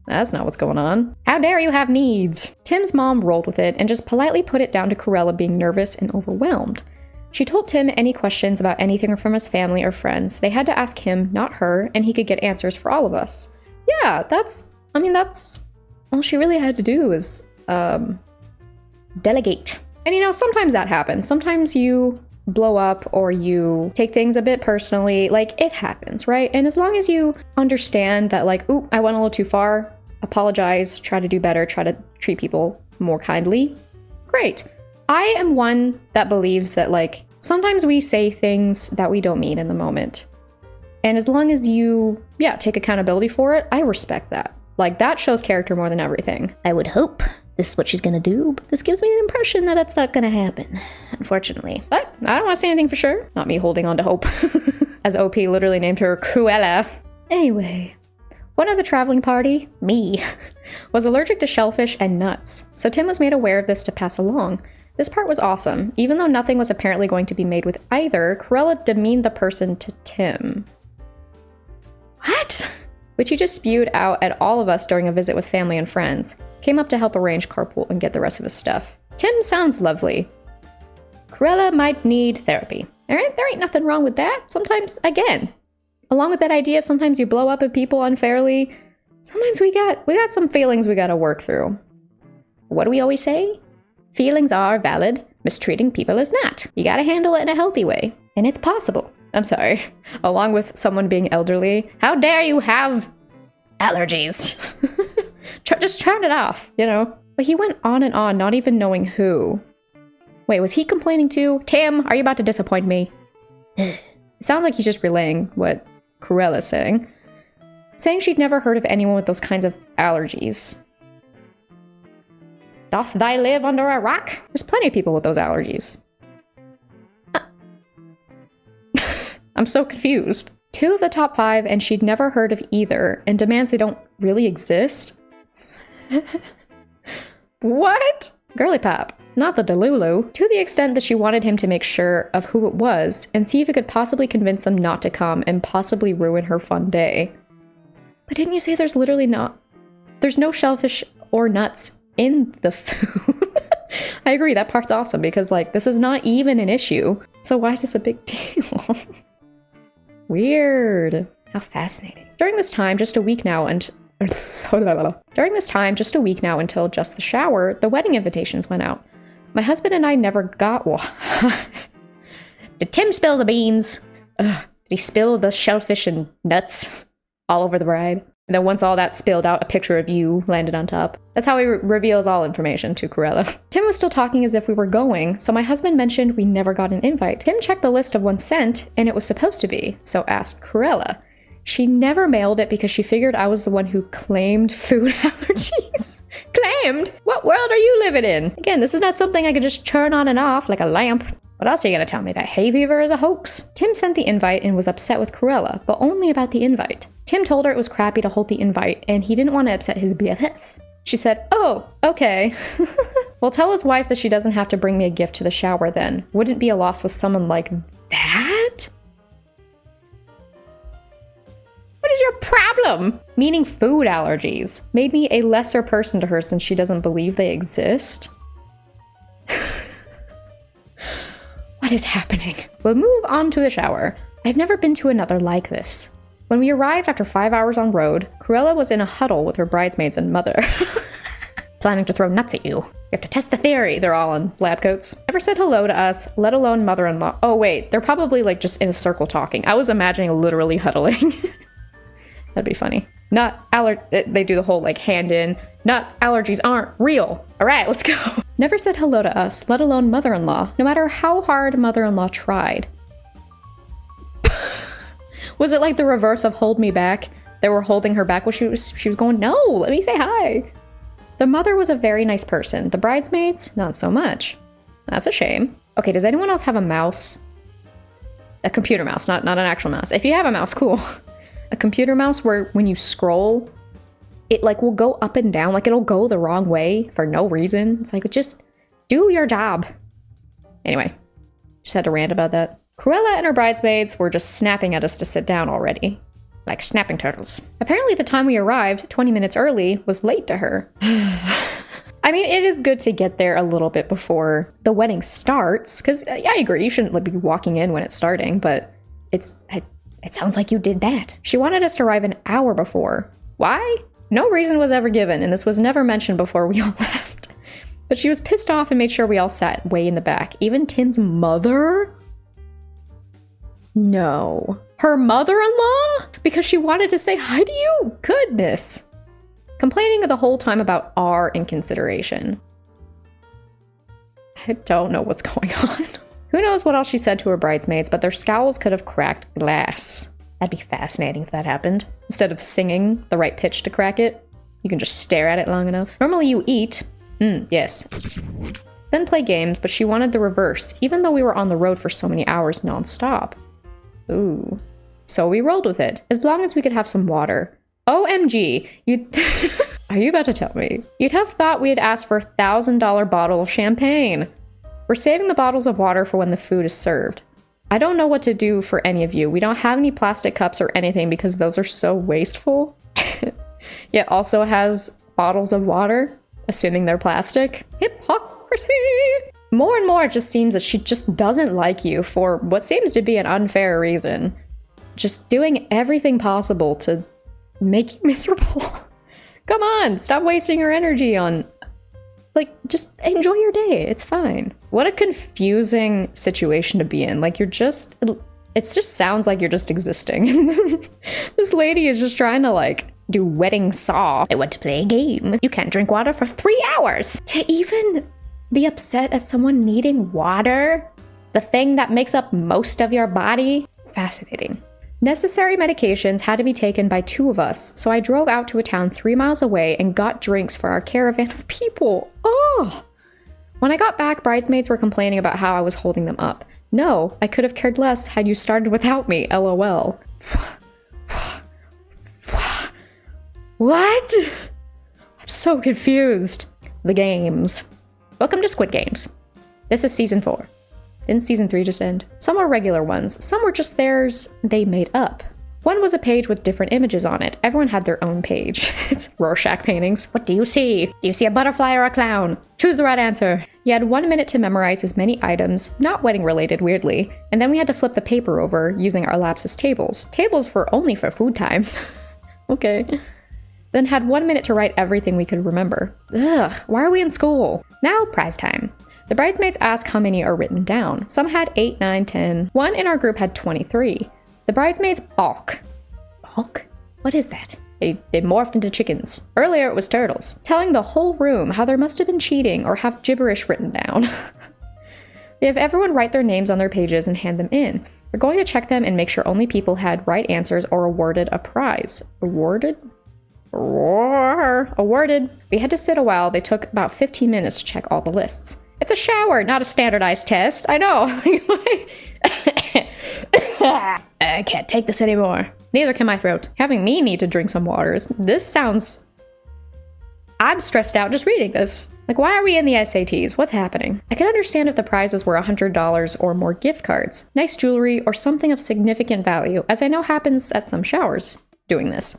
That's not what's going on. How dare you have needs? Tim's mom rolled with it and just politely put it down to Cruella being nervous and overwhelmed. She told Tim any questions about anything from his family or friends, they had to ask him, not her, and he could get answers for all of us. Yeah, that's all she really had to do is, delegate. And you know, sometimes that happens. Sometimes you blow up or you take things a bit personally. Like, it happens, right? And as long as you understand that, like, ooh, I went a little too far, apologize, try to do better, try to treat people more kindly, great. I am one that believes that, like, sometimes we say things that we don't mean in the moment. And as long as you, take accountability for it, I respect that. Like, that shows character more than everything. I would hope this is what she's gonna do, but this gives me the impression that that's not gonna happen, unfortunately. But I don't want to say anything for sure. Not me holding on to hope. As OP literally named her Cruella. Anyway, one of the traveling party, me, was allergic to shellfish and nuts, so Tim was made aware of this to pass along. This part was awesome. Even though nothing was apparently going to be made with either, Cruella demeaned the person to Tim. What? Which he just spewed out at all of us during a visit with family and friends. Came up to help arrange carpool and get the rest of his stuff. Tim sounds lovely. Cruella might need therapy. Alright, there ain't nothing wrong with that. Sometimes, again, along with that idea of sometimes you blow up at people unfairly, sometimes we got some feelings we gotta work through. What do we always say? Feelings are valid, mistreating people is not. You gotta handle it in a healthy way. And it's possible. I'm sorry. Along with someone being elderly, how dare you have allergies? Just turn it off, you know? But he went on and on, not even knowing who. Wait, was he complaining too? Tim, are you about to disappoint me? It sounds like he's just relaying what Cruella's saying. Saying she'd never heard of anyone with those kinds of allergies. Doth thy live under a rock? There's plenty of people with those allergies. I'm so confused. 2 of the top 5, and she'd never heard of either, and demands they don't really exist? What? Girly pop, not the Delulu, to the extent that she wanted him to make sure of who it was, and see if it could possibly convince them not to come and possibly ruin her fun day. But didn't you say there's no shellfish or nuts in the food? I agree, that part's awesome, because, like, this is not even an issue. So why is this a big deal? Weird. How fascinating. During this time, just a week now until just the shower, the wedding invitations went out. My husband and I never got one. Did Tim spill the beans? Did he spill the shellfish and nuts all over the bride? And then once all that spilled out, a picture of you landed on top. That's how he reveals all information to Cruella. Tim was still talking as if we were going, so my husband mentioned we never got an invite. Tim checked the list of ones sent, and it was supposed to be, so asked Cruella. She never mailed it because she figured I was the one who claimed food allergies. Claimed? What world are you living in? Again, this is not something I could just turn on and off like a lamp. What else are you gonna tell me, that hay fever is a hoax? Tim sent the invite and was upset with Cruella, but only about the invite. Tim told her it was crappy to hold the invite, and he didn't want to upset his BFF. She said, oh, okay. Well, tell his wife that she doesn't have to bring me a gift to the shower then. Wouldn't be a loss with someone like that? What is your problem? Meaning food allergies. Made me a lesser person to her since she doesn't believe they exist. What is happening? We'll move on to the shower. I've never been to another like this. When we arrived after 5 hours on road, Cruella was in a huddle with her bridesmaids and mother. Planning to throw nuts at you. We have to test the theory. They're all in lab coats. Never said hello to us, let alone mother-in-law. Oh wait, they're probably like just in a circle talking. I was imagining literally huddling. That'd be funny. Not they do the whole like hand in, not allergies aren't real. All right, let's go. Never said hello to us, let alone mother-in-law, no matter how hard mother-in-law tried. Was it like the reverse of hold me back? They were holding her back while she was going, no, let me say hi. The mother was a very nice person. The bridesmaids, not so much. That's a shame. Okay, does anyone else have a mouse? A computer mouse, not an actual mouse. If you have a mouse, cool. A computer mouse where when you scroll, it like will go up and down, like it'll go the wrong way for no reason. It's like, just do your job. Anyway, just had to rant about that. Cruella and her bridesmaids were just snapping at us to sit down already. Like snapping turtles. Apparently the time we arrived, 20 minutes early, was late to her. I mean, it is good to get there a little bit before the wedding starts, because I agree, you shouldn't be walking in when it's starting, but it sounds like you did that. She wanted us to arrive an hour before. Why? No reason was ever given, and this was never mentioned before we all left. But she was pissed off and made sure we all sat way in the back. Even Tim's mother? No. Her mother-in-law? Because she wanted to say hi to you? Goodness. Complaining the whole time about our inconsideration. I don't know what's going on. Who knows what else she said to her bridesmaids, but their scowls could have cracked glass. That'd be fascinating if that happened. Instead of singing the right pitch to crack it, you can just stare at it long enough. Normally you eat. Yes. As a human would. Then play games, but she wanted the reverse, even though we were on the road for so many hours non-stop. Ooh. So we rolled with it, as long as we could have some water. OMG, are you about to tell me? You'd have thought we had asked for a $1,000 bottle of champagne. We're saving the bottles of water for when the food is served. I don't know what to do for any of you. We don't have any plastic cups or anything because those are so wasteful. Yet also has bottles of water, assuming they're plastic. Hypocrisy! More and more it just seems that she just doesn't like you for what seems to be an unfair reason. Just doing everything possible to make you miserable. Come on, stop wasting your energy on... Like, just enjoy your day. It's fine. What a confusing situation to be in. Like, you're just... It just sounds like you're just existing. This lady is just trying to, like, do wedding saw. I want to play a game. You can't drink water for 3 hours. To even be upset at someone needing water, the thing that makes up most of your body. Fascinating. Necessary medications had to be taken by 2 of us, so I drove out to a town 3 miles away and got drinks for our caravan of people. Oh! When I got back, bridesmaids were complaining about how I was holding them up. No, I could have cared less had you started without me, LOL. What? I'm so confused. The games. Welcome to Squid Games. This is season 4. Didn't season 3 just end? Some were regular ones, some were just theirs they made up. One was a page with different images on it. Everyone had their own page. It's Rorschach paintings. What do you see? Do you see a butterfly or a clown? Choose the right answer. You had 1 minute to memorize as many items, not wedding related weirdly, and then we had to flip the paper over using our laps as tables. Tables were only for food time. Okay. Then had 1 minute to write everything we could remember. Ugh, why are we in school? Now prize time. The bridesmaids ask how many are written down. Some had 8, 9, 10. One in our group had 23. The bridesmaids balk. Balk? What is that? They morphed into chickens. Earlier it was turtles. Telling the whole room how there must have been cheating or have gibberish written down. They have everyone write their names on their pages and hand them in. We're going to check them and make sure only people had right answers or awarded a prize. Awarded? Awarded. We had to sit a while. They took about 15 minutes to check all the lists. It's a shower, not a standardized test. I know. I can't take this anymore. Neither can my throat. Having me need to drink some waters. This sounds... I'm stressed out just reading this. Like, why are we in the SATs? What's happening? I could understand if the prizes were $100 or more gift cards, nice jewelry, or something of significant value, as I know happens at some showers doing this.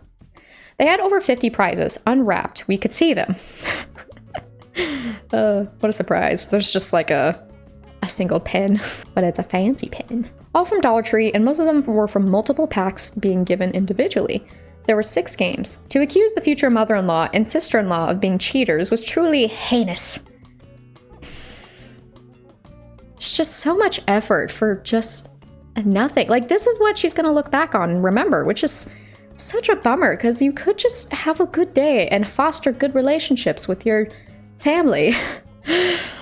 They had over 50 prizes, unwrapped. We could see them. What a surprise. There's just like a single pen, but it's a fancy pen. All from Dollar Tree, and most of them were from multiple packs being given individually. There were 6 games. To accuse the future mother-in-law and sister-in-law of being cheaters was truly heinous. It's just so much effort for just nothing. Like, this is what she's gonna look back on and remember, which is such a bummer because you could just have a good day and foster good relationships with your family.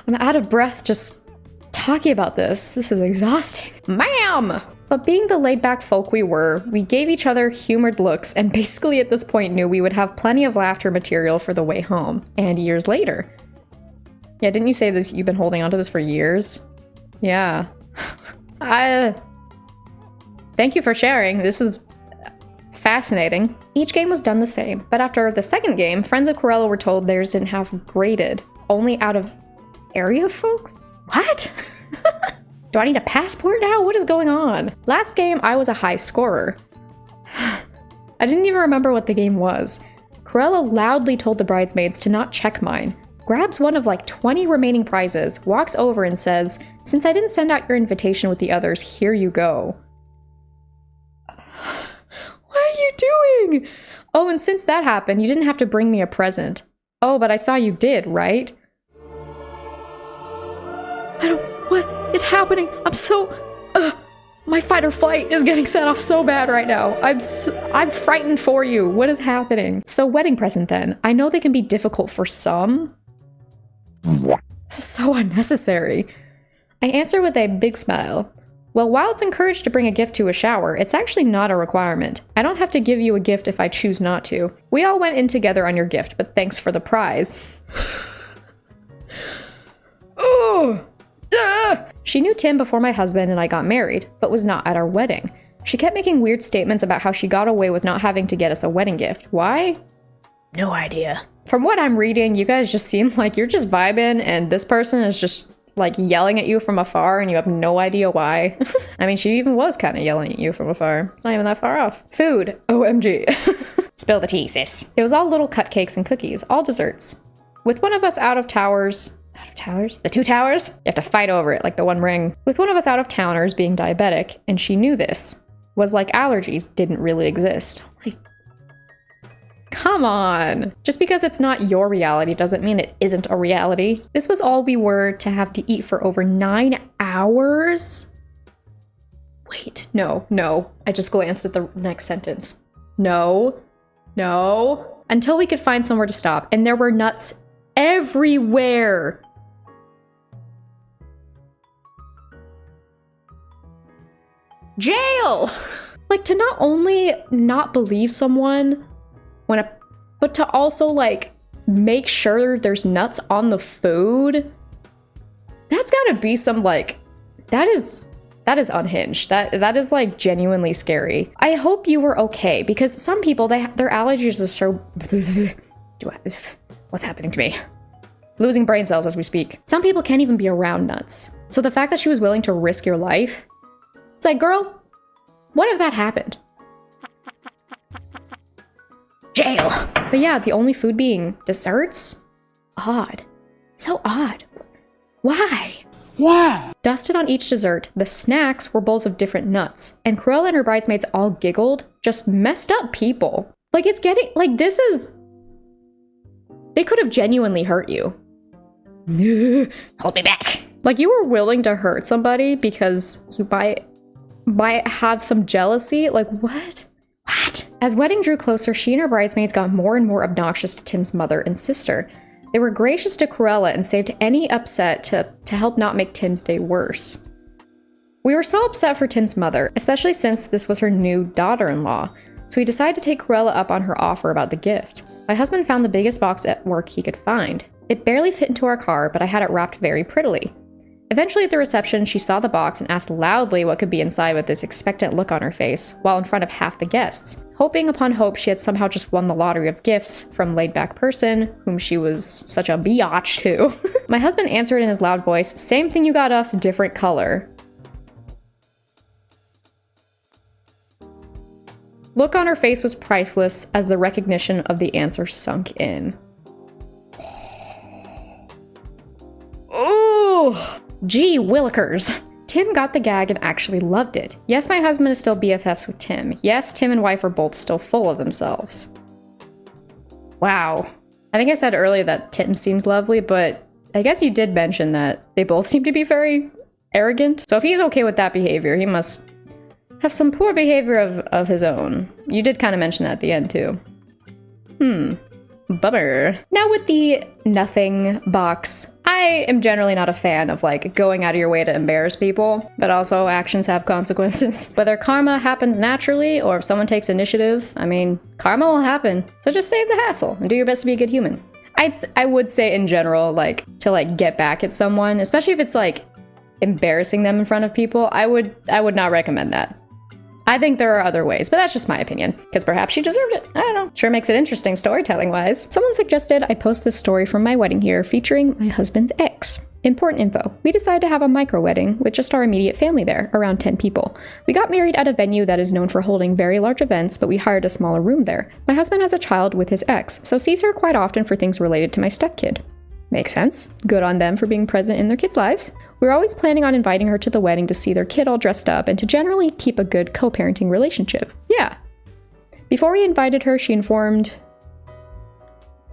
I'm out of breath just talking about this. This is exhausting. Ma'am! But being the laid-back folk we were, we gave each other humored looks and basically at this point knew we would have plenty of laughter material for the way home. And years later. Yeah, didn't you say this? You've been holding on to this for years? Yeah. Thank you for sharing. This is fascinating. Each game was done the same, but after the second game, friends of Cruella were told theirs didn't have graded, only out of area folks? What? Do I need a passport now? What is going on? Last game, I was a high scorer. I didn't even remember what the game was. Cruella loudly told the bridesmaids to not check mine, grabs one of like 20 remaining prizes, walks over and says, "Since I didn't send out your invitation with the others, here you go." What are you doing? Oh, and since that happened, you didn't have to bring me a present. Oh, but I saw you did, right? What is happening? I'm so, my fight or flight is getting set off so bad right now. I'm frightened for you. What is happening? So wedding present then. I know they can be difficult for some. This is so unnecessary. I answer with a big smile. Well, while it's encouraged to bring a gift to a shower, it's actually not a requirement. I don't have to give you a gift if I choose not to. We all went in together on your gift, but thanks for the prize. Oh! She knew Tim before my husband and I got married, but was not at our wedding. She kept making weird statements about how she got away with not having to get us a wedding gift. Why? No idea. From what I'm reading, you guys just seem like you're just vibing and this person is just like yelling at you from afar and you have no idea why. I mean, she even was kind of yelling at you from afar. It's not even that far off. Food. OMG. Spill the tea, sis. It was all little cupcakes and cookies, all desserts. With one of us out of towers... Out of towers? The two towers? You have to fight over it, like the One Ring. With one of us out of towners being diabetic, and she knew this, was like allergies didn't really exist. Come on. Just because it's not your reality doesn't mean it isn't a reality. This was all we were to have to eat for over 9 hours? Wait, no. I just glanced at the next sentence. No. Until we could find somewhere to stop, and there were nuts everywhere. Jail! Like, to not only not believe someone but to also like make sure there's nuts on the food. That's gotta be some like, that is unhinged. That is like genuinely scary. I hope you were okay because some people, their allergies are so what's happening to me? Losing brain cells as we speak. Some people can't even be around nuts. So the fact that she was willing to risk your life, it's like, girl, what if that happened? Jail. But yeah, the only food being desserts? Odd. So odd. Why? Why? Dusted on each dessert, the snacks were bowls of different nuts, and Cruella and her bridesmaids all giggled. Just messed up people. Like, it's getting, like, this is... They could have genuinely hurt you. Hold me back. Like, you were willing to hurt somebody because you might have some jealousy? Like, what? What? As wedding drew closer, she and her bridesmaids got more and more obnoxious to Tim's mother and sister. They were gracious to Cruella and saved any upset to help not make Tim's day worse. We were so upset for Tim's mother, especially since this was her new daughter-in-law, so we decided to take Cruella up on her offer about the gift. My husband found the biggest box at work he could find. It barely fit into our car, but I had it wrapped very prettily. Eventually at the reception, she saw the box and asked loudly what could be inside with this expectant look on her face, while in front of half the guests. Hoping upon hope she had somehow just won the lottery of gifts from laid-back person, whom she was such a biatch to. My husband answered in his loud voice, "Same thing you got us, different color." Look on her face was priceless as the recognition of the answer sunk in. Ooh! Gee willikers. Tim got the gag and actually loved it. Yes, my husband is still BFFs with Tim. Yes, Tim and wife are both still full of themselves. Wow. I think I said earlier that Tim seems lovely, but I guess you did mention that they both seem to be very arrogant. So if he's okay with that behavior, he must have some poor behavior of his own. You did kind of mention that at the end, too. Bummer. Now with the nothing box, I am generally not a fan of like going out of your way to embarrass people, but also actions have consequences. Whether karma happens naturally or if someone takes initiative, I mean, karma will happen. So just save the hassle and do your best to be a good human. I would say in general, like to like get back at someone, especially if it's like embarrassing them in front of people, I would not recommend that. I think there are other ways, but that's just my opinion, because perhaps she deserved it. I don't know. Sure makes it interesting storytelling-wise. Someone suggested I post this story from my wedding here featuring my husband's ex. Important info. We decided to have a micro-wedding with just our immediate family there, around 10 people. We got married at a venue that is known for holding very large events, but we hired a smaller room there. My husband has a child with his ex, so sees her quite often for things related to my stepkid. Makes sense. Good on them for being present in their kids' lives. We were always planning on inviting her to the wedding to see their kid all dressed up and to generally keep a good co-parenting relationship. Yeah. Before we invited her, she informed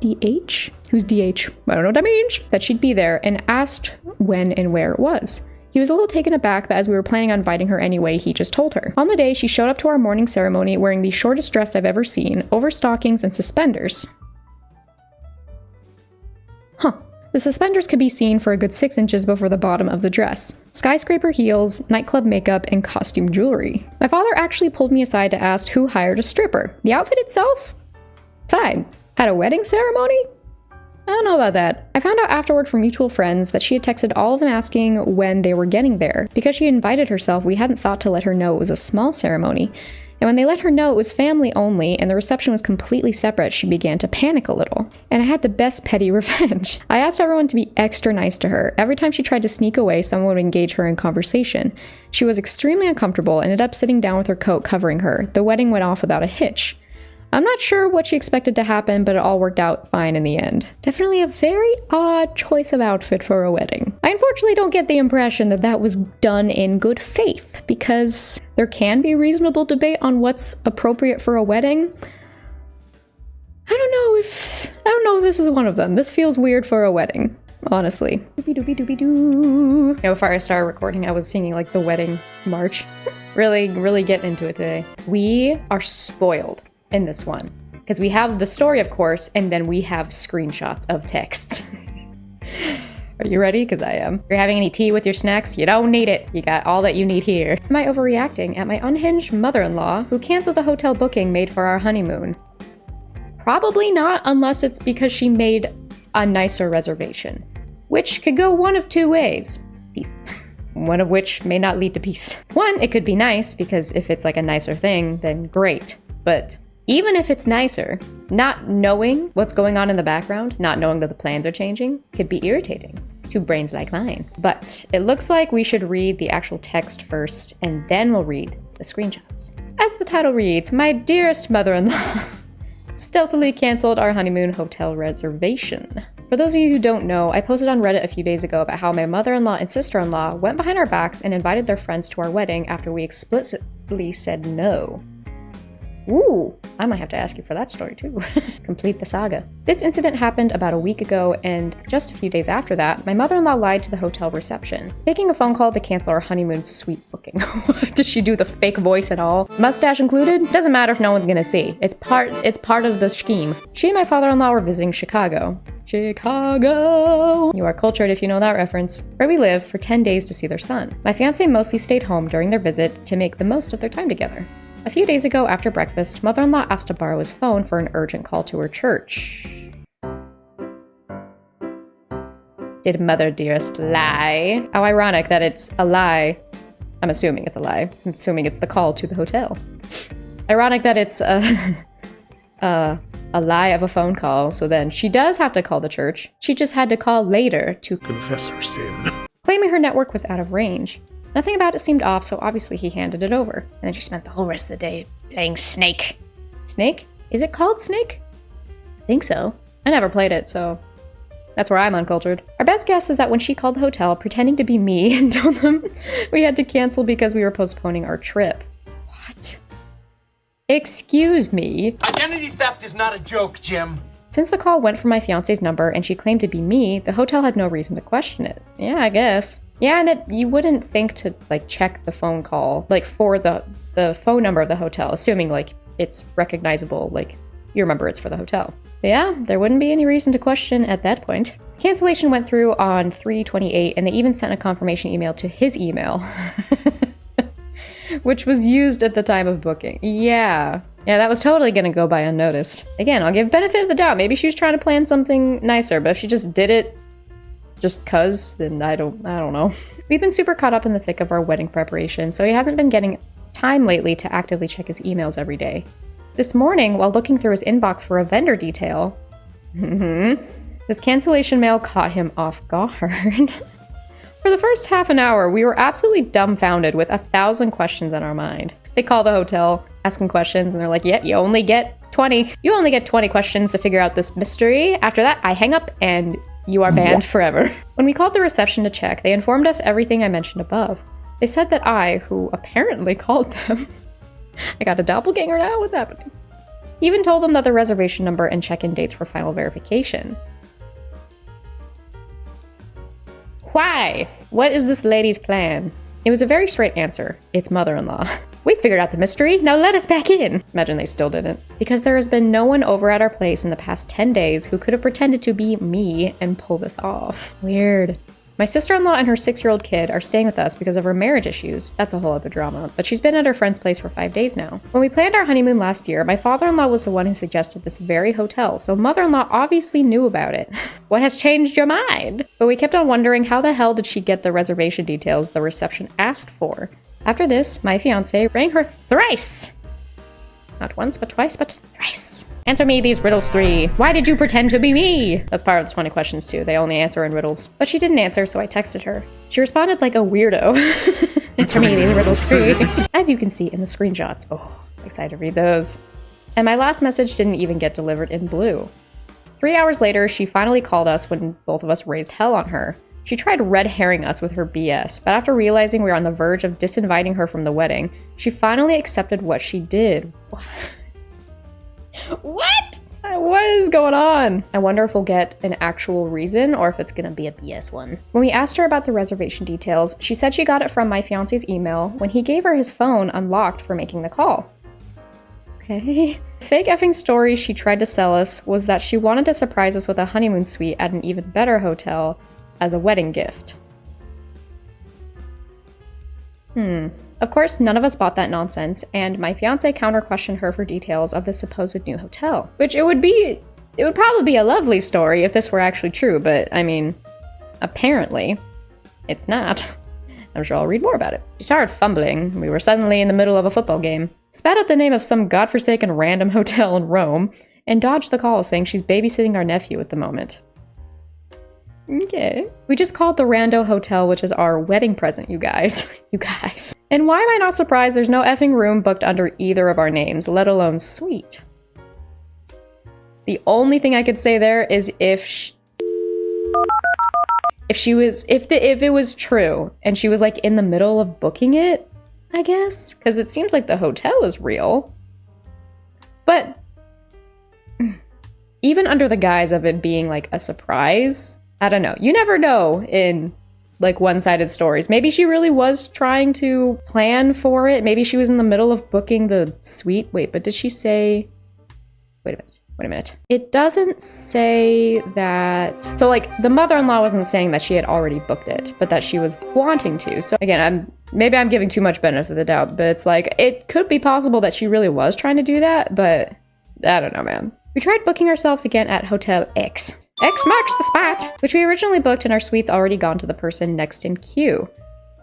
DH? Who's DH? I don't know what that means. That she'd be there and asked when and where it was. He was a little taken aback, but as we were planning on inviting her anyway, he just told her. On the day, she showed up to our morning ceremony wearing the shortest dress I've ever seen, over stockings and suspenders. Huh. The suspenders could be seen for a good 6 inches before the bottom of the dress. Skyscraper heels, nightclub makeup, and costume jewelry. My father actually pulled me aside to ask who hired a stripper. The outfit itself? Fine. At a wedding ceremony? I don't know about that. I found out afterward from mutual friends that she had texted all of them asking when they were getting there. Because she invited herself, we hadn't thought to let her know it was a small ceremony. And when they let her know it was family only and the reception was completely separate, she began to panic a little. And I had the best petty revenge. I asked everyone to be extra nice to her. Every time she tried to sneak away, someone would engage her in conversation. She was extremely uncomfortable and ended up sitting down with her coat covering her. The wedding went off without a hitch. I'm not sure what she expected to happen, but it all worked out fine in the end. Definitely a very odd choice of outfit for a wedding. I unfortunately don't get the impression that that was done in good faith, because there can be reasonable debate on what's appropriate for a wedding. I don't know if this is one of them. This feels weird for a wedding, honestly. Doobie-doobie-doobie-doo. Before I started recording, I was singing like the wedding march. really getting into it today. We are spoiled in this one, because we have the story, of course, and then we have screenshots of texts. Are you ready? Because I am. If you're having any tea with your snacks, you don't need it. You got all that you need here. Am I overreacting at my unhinged mother-in-law who canceled the hotel booking made for our honeymoon? Probably not, unless it's because she made a nicer reservation, which could go one of two ways. Peace. One of which may not lead to peace. One, it could be nice, because if it's like a nicer thing, then great. But even if it's nicer, not knowing what's going on in the background, not knowing that the plans are changing, could be irritating to brains like mine. But it looks like we should read the actual text first, and then we'll read the screenshots. As the title reads, my dearest mother-in-law stealthily canceled our honeymoon hotel reservation. For those of you who don't know, I posted on Reddit a few days ago about how my mother-in-law and sister-in-law went behind our backs and invited their friends to our wedding after we explicitly said no. Ooh, I might have to ask you for that story too. Complete the saga. This incident happened about a week ago, and just a few days after that, my mother-in-law lied to the hotel reception, making a phone call to cancel our honeymoon suite booking. Does she do the fake voice at all? Mustache included? Doesn't matter if no one's gonna see. It's part of the scheme. She and my father-in-law were visiting Chicago. Chicago! You are cultured if you know that reference. Where we live for 10 days to see their son. My fiancé mostly stayed home during their visit to make the most of their time together. A few days ago, after breakfast, mother-in-law asked to borrow his phone for an urgent call to her church. Did mother dearest lie? How ironic that it's a lie. I'm assuming it's a lie. I'm assuming it's the call to the hotel. Ironic that it's a lie of a phone call, so then she does have to call the church. She just had to call later to confess her sin. Claiming her network was out of range. Nothing about it seemed off, so obviously he handed it over. And then she spent the whole rest of the day playing Snake. Snake? Is it called Snake? I think so. I never played it, so that's where I'm uncultured. Our best guess is that when she called the hotel, pretending to be me, and told them we had to cancel because we were postponing our trip. What? Excuse me? Identity theft is not a joke, Jim. Since the call went from my fiance's number and she claimed to be me, the hotel had no reason to question it. Yeah, I guess. Yeah, and you wouldn't think to, like, check the phone call, like, for the the phone number of the hotel, assuming like it's recognizable, like you remember it's for the hotel. But yeah, there wouldn't be any reason to question at that point. Cancellation went through on 3/28, and they even sent a confirmation email to his email, which was used at the time of booking. Yeah, that was totally gonna go by unnoticed. Again, I'll give benefit of the doubt. Maybe she was trying to plan something nicer, but if she just did it just cuz, then I don't know. We've been super caught up in the thick of our wedding preparation, so he hasn't been getting time lately to actively check his emails every day. This morning, while looking through his inbox for a vendor detail, this cancellation mail caught him off guard. For the first half an hour, we were absolutely dumbfounded with 1,000 questions in our mind. They call the hotel, ask them questions, and they're like, yeah, you only get 20. You only get 20 questions to figure out this mystery. After that, I hang up and you are banned forever. When we called the reception to check, they informed us everything I mentioned above. They said that I, who apparently called them, I got a doppelganger now? What's happening? He even told them that the reservation number and check-in dates for final verification. Why? What is this lady's plan? It was a very straight answer. It's mother-in-law. We figured out the mystery, now let us back in. Imagine they still didn't. Because there has been no one over at our place in the past 10 days who could have pretended to be me and pull this off. Weird. My sister-in-law and her 6-year-old kid are staying with us because of her marriage issues. That's a whole other drama, but she's been at her friend's place for 5 days now. When we planned our honeymoon last year, my father-in-law was the one who suggested this very hotel, so mother-in-law obviously knew about it. What has changed your mind? But we kept on wondering how the hell did she get the reservation details the reception asked for? After this, my fiance rang her thrice. Not once, but twice, but thrice. Answer me these riddles 3. Why did you pretend to be me? That's part of the 20 questions too. They only answer in riddles. But she didn't answer, so I texted her. She responded like a weirdo. Answer me these riddles 3. As you can see in the screenshots. Oh, excited to read those. And my last message didn't even get delivered in blue. 3 hours later, she finally called us when both of us raised hell on her. She tried red herring us with her BS, but after realizing we were on the verge of disinviting her from the wedding, she finally accepted what she did. What? What is going on? I wonder if we'll get an actual reason or if it's gonna be a BS one. When we asked her about the reservation details, she said she got it from my fiance's email when he gave her his phone unlocked for making the call. Okay. The fake effing story she tried to sell us was that she wanted to surprise us with a honeymoon suite at an even better hotel as a wedding gift. Of course, none of us bought that nonsense, and my fiance counter-questioned her for details of the supposed new hotel. Which it would probably be a lovely story if this were actually true, but I mean, apparently, it's not. I'm sure I'll read more about it. She started fumbling. We were suddenly in the middle of a football game. Spat out the name of some godforsaken random hotel in Rome, and dodged the call saying she's babysitting our nephew at the moment. Okay. We just called the rando hotel, which is our wedding present, you guys. You guys. And why am I not surprised there's no effing room booked under either of our names, let alone suite? The only thing I could say there is if it was true and she was like in the middle of booking it, I guess, because it seems like the hotel is real. But even under the guise of it being like a surprise, I don't know. You never know in like one-sided stories. Maybe she really was trying to plan for it. Maybe she was in the middle of booking the suite. Wait, but did she say... Wait a minute. It doesn't say that... So like the mother-in-law wasn't saying that she had already booked it, but that she was wanting to. So again, maybe I'm giving too much benefit of the doubt, but it's like, it could be possible that she really was trying to do that, but I don't know, man. We tried booking ourselves again at Hotel X. X marks the spot, which we originally booked and our suite's already gone to the person next in queue.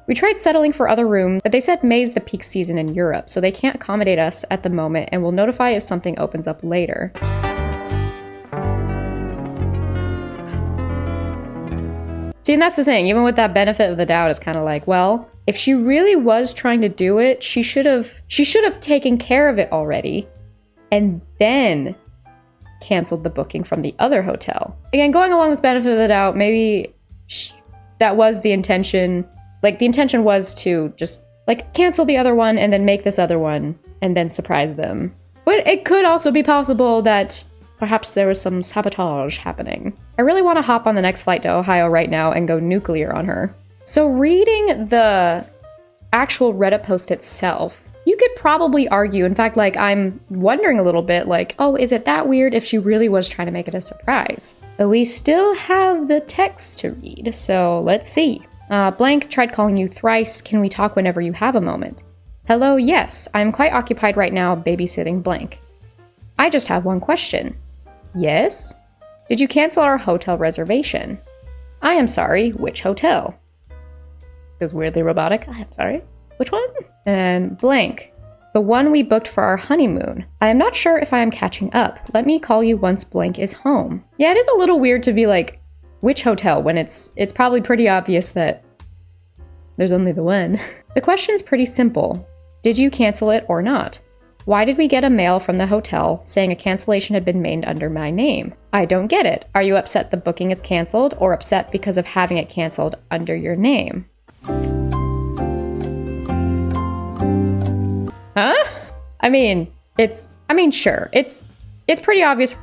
We tried settling for other rooms, but they said May's the peak season in Europe, so they can't accommodate us at the moment and will notify if something opens up later. See, and that's the thing, even with that benefit of the doubt, it's kind of like, well, if she really was trying to do it, she should have taken care of it already, and then canceled the booking from the other hotel. Again, going along this benefit of the doubt, maybe that was the intention. Like, the intention was to just, like, cancel the other one and then make this other one and then surprise them. But it could also be possible that perhaps there was some sabotage happening. I really want to hop on the next flight to Ohio right now and go nuclear on her. So reading the actual Reddit post itself, You could probably argue, in fact, like, I'm wondering a little bit, like, oh, is it that weird if she really was trying to make it a surprise? But we still have the text to read, so let's see. Blank tried calling you thrice. Can we talk whenever you have a moment? Hello, yes, I'm quite occupied right now babysitting blank. I just have one question. Yes? Did you cancel our hotel reservation? I am sorry, which hotel? It was weirdly robotic. I am sorry. Which one? And blank. The one we booked for our honeymoon. I am not sure if I am catching up. Let me call you once blank is home. Yeah, it is a little weird to be like, which hotel, when it's probably pretty obvious that there's only the one. The question's pretty simple. Did you cancel it or not? Why did we get a mail from the hotel saying a cancellation had been made under my name? I don't get it. Are you upset the booking is canceled or upset because of having it canceled under your name? Huh? I mean, sure. It's pretty obvious.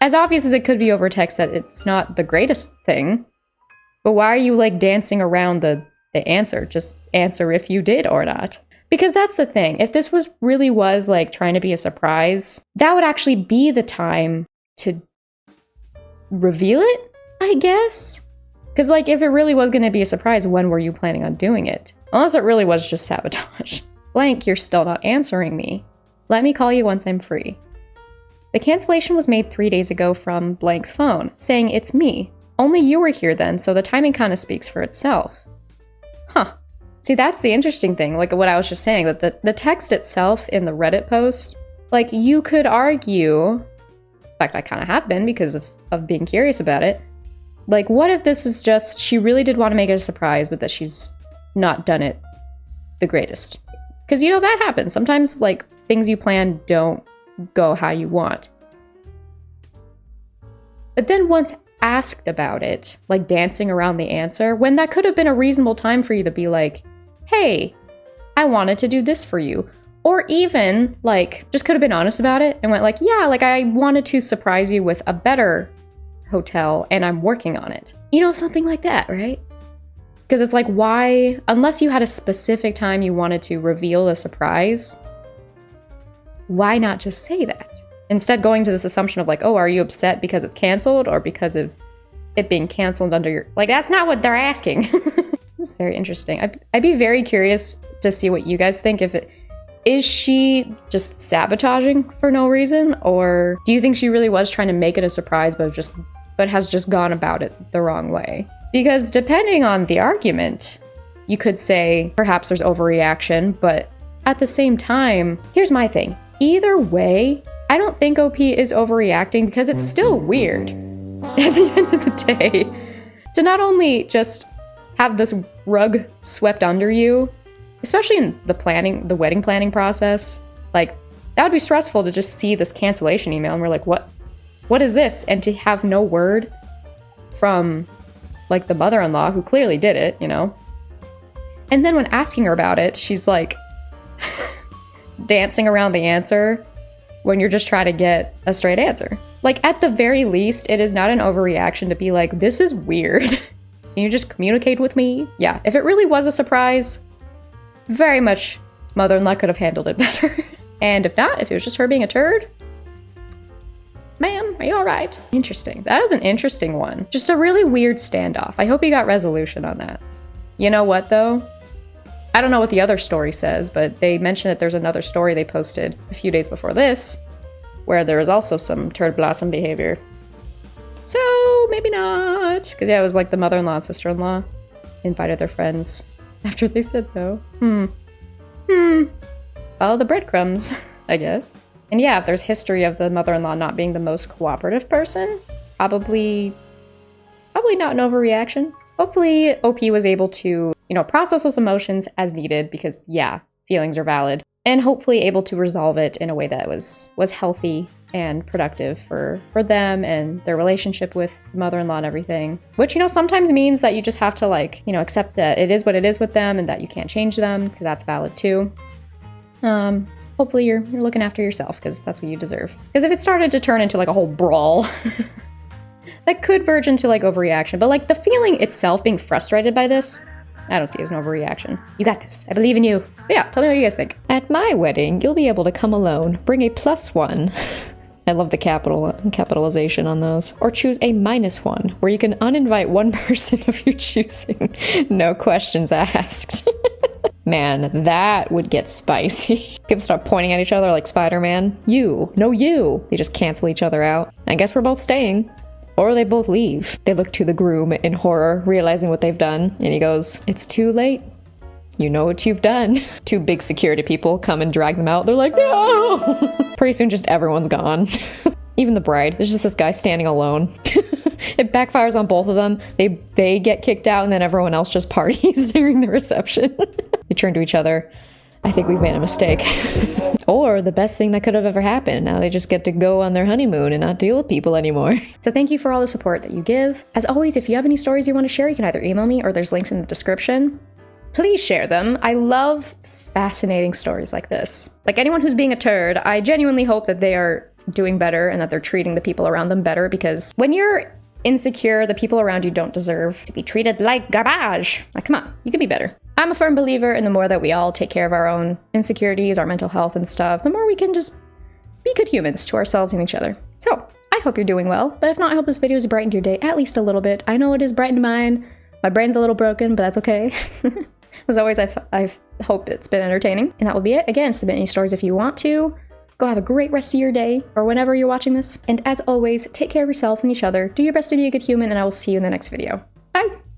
As obvious as it could be over text that it's not the greatest thing. But why are you, like, dancing around the answer? Just answer if you did or not. Because that's the thing. If this really was, like, trying to be a surprise, that would actually be the time to reveal it, I guess? Because, like, if it really was going to be a surprise, when were you planning on doing it? Unless it really was just sabotage. Blank, you're still not answering me. Let me call you once I'm free. The cancellation was made 3 days ago from blank's phone, saying it's me. Only you were here then, so the timing kind of speaks for itself. Huh. See, that's the interesting thing, like what I was just saying, that the text itself in the Reddit post, like, you could argue, in fact, I kind of have been because of being curious about it, like, what if this is just, she really did want to make it a surprise, but that she's not done it the greatest? Because, you know, that happens. Sometimes, like, things you plan don't go how you want. But then once asked about it, like dancing around the answer, when that could have been a reasonable time for you to be like, hey, I wanted to do this for you. Or even, like, just could have been honest about it and went like, yeah, like, I wanted to surprise you with a better hotel and I'm working on it. You know, something like that, right? Because it's like, why, unless you had a specific time you wanted to reveal a surprise, why not just say that? Instead going to this assumption of like, oh, are you upset because it's canceled or because of it being canceled under your... Like, that's not what they're asking. It's very interesting. I'd be very curious to see what you guys think. Is she just sabotaging for no reason? Or do you think she really was trying to make it a surprise but has just gone about it the wrong way? Because depending on the argument, you could say perhaps there's overreaction, but at the same time, here's my thing. Either way, I don't think OP is overreacting because it's still weird at the end of the day to not only just have this rug swept under you, especially in the wedding planning process. Like, that would be stressful to just see this cancellation email and we're like, what is this? And to have no word from, like, the mother-in-law who clearly did it, you know? And then when asking her about it, she's like dancing around the answer when you're just trying to get a straight answer. Like, at the very least, it is not an overreaction to be like, this is weird. Can you just communicate with me? Yeah, if it really was a surprise, very much mother-in-law could have handled it better. And if not, if it was just her being a turd, ma'am, are you all right? Interesting. That was an interesting one. Just a really weird standoff. I hope you got resolution on that. You know what, though? I don't know what the other story says, but they mentioned that there's another story they posted a few days before this, where there was also some turd blossom behavior. So, maybe not. Because, yeah, it was like the mother-in-law and sister-in-law invited their friends after they said no. Follow the breadcrumbs, I guess. And yeah, if there's history of the mother-in-law not being the most cooperative person, probably not an overreaction. Hopefully OP was able to, you know, process those emotions as needed because, yeah, feelings are valid. And hopefully able to resolve it in a way that was healthy and productive for them and their relationship with mother-in-law and everything. Which, you know, sometimes means that you just have to, like, you know, accept that it is what it is with them and that you can't change them, because that's valid too. Hopefully you're looking after yourself, because that's what you deserve. Because if it started to turn into like a whole brawl, that could verge into like overreaction. But like the feeling itself, being frustrated by this, I don't see it as an overreaction. You got this. I believe in you. But yeah, tell me what you guys think. At my wedding, you'll be able to come alone, bring a +1. I love the capitalization on those. Or choose a -1, where you can uninvite one person of your choosing. No questions asked. Man, that would get spicy. People start pointing at each other like Spider-Man. You, no you. They just cancel each other out. I guess we're both staying. Or they both leave. They look to the groom in horror, realizing what they've done, and he goes, "It's too late. You know what you've done." Two big security people come and drag them out. They're like, "No!" Pretty soon just everyone's gone. Even the bride. It's just this guy standing alone. It backfires on both of them. They get kicked out and then everyone else just parties during the reception. They turn to each other. I think we've made a mistake. Or the best thing that could have ever happened. Now they just get to go on their honeymoon and not deal with people anymore. So thank you for all the support that you give. As always, if you have any stories you want to share, you can either email me or there's links in the description. Please share them. I love fascinating stories like this. Like anyone who's being a turd, I genuinely hope that they are doing better and that they're treating the people around them better, because when you're insecure, the people around you don't deserve to be treated like garbage. Like, come on, you could be better. I'm a firm believer in the more that we all take care of our own insecurities, our mental health and stuff, the more we can just be good humans to ourselves and each other. So, I hope you're doing well, but if not, I hope this video has brightened your day at least a little bit. I know it has brightened mine. My brain's a little broken, but that's okay. As always, I hope it's been entertaining. And that will be it. Again, submit any stories if you want to. Go have a great rest of your day, or whenever you're watching this. And as always, take care of yourselves and each other. Do your best to be a good human, and I will see you in the next video. Bye!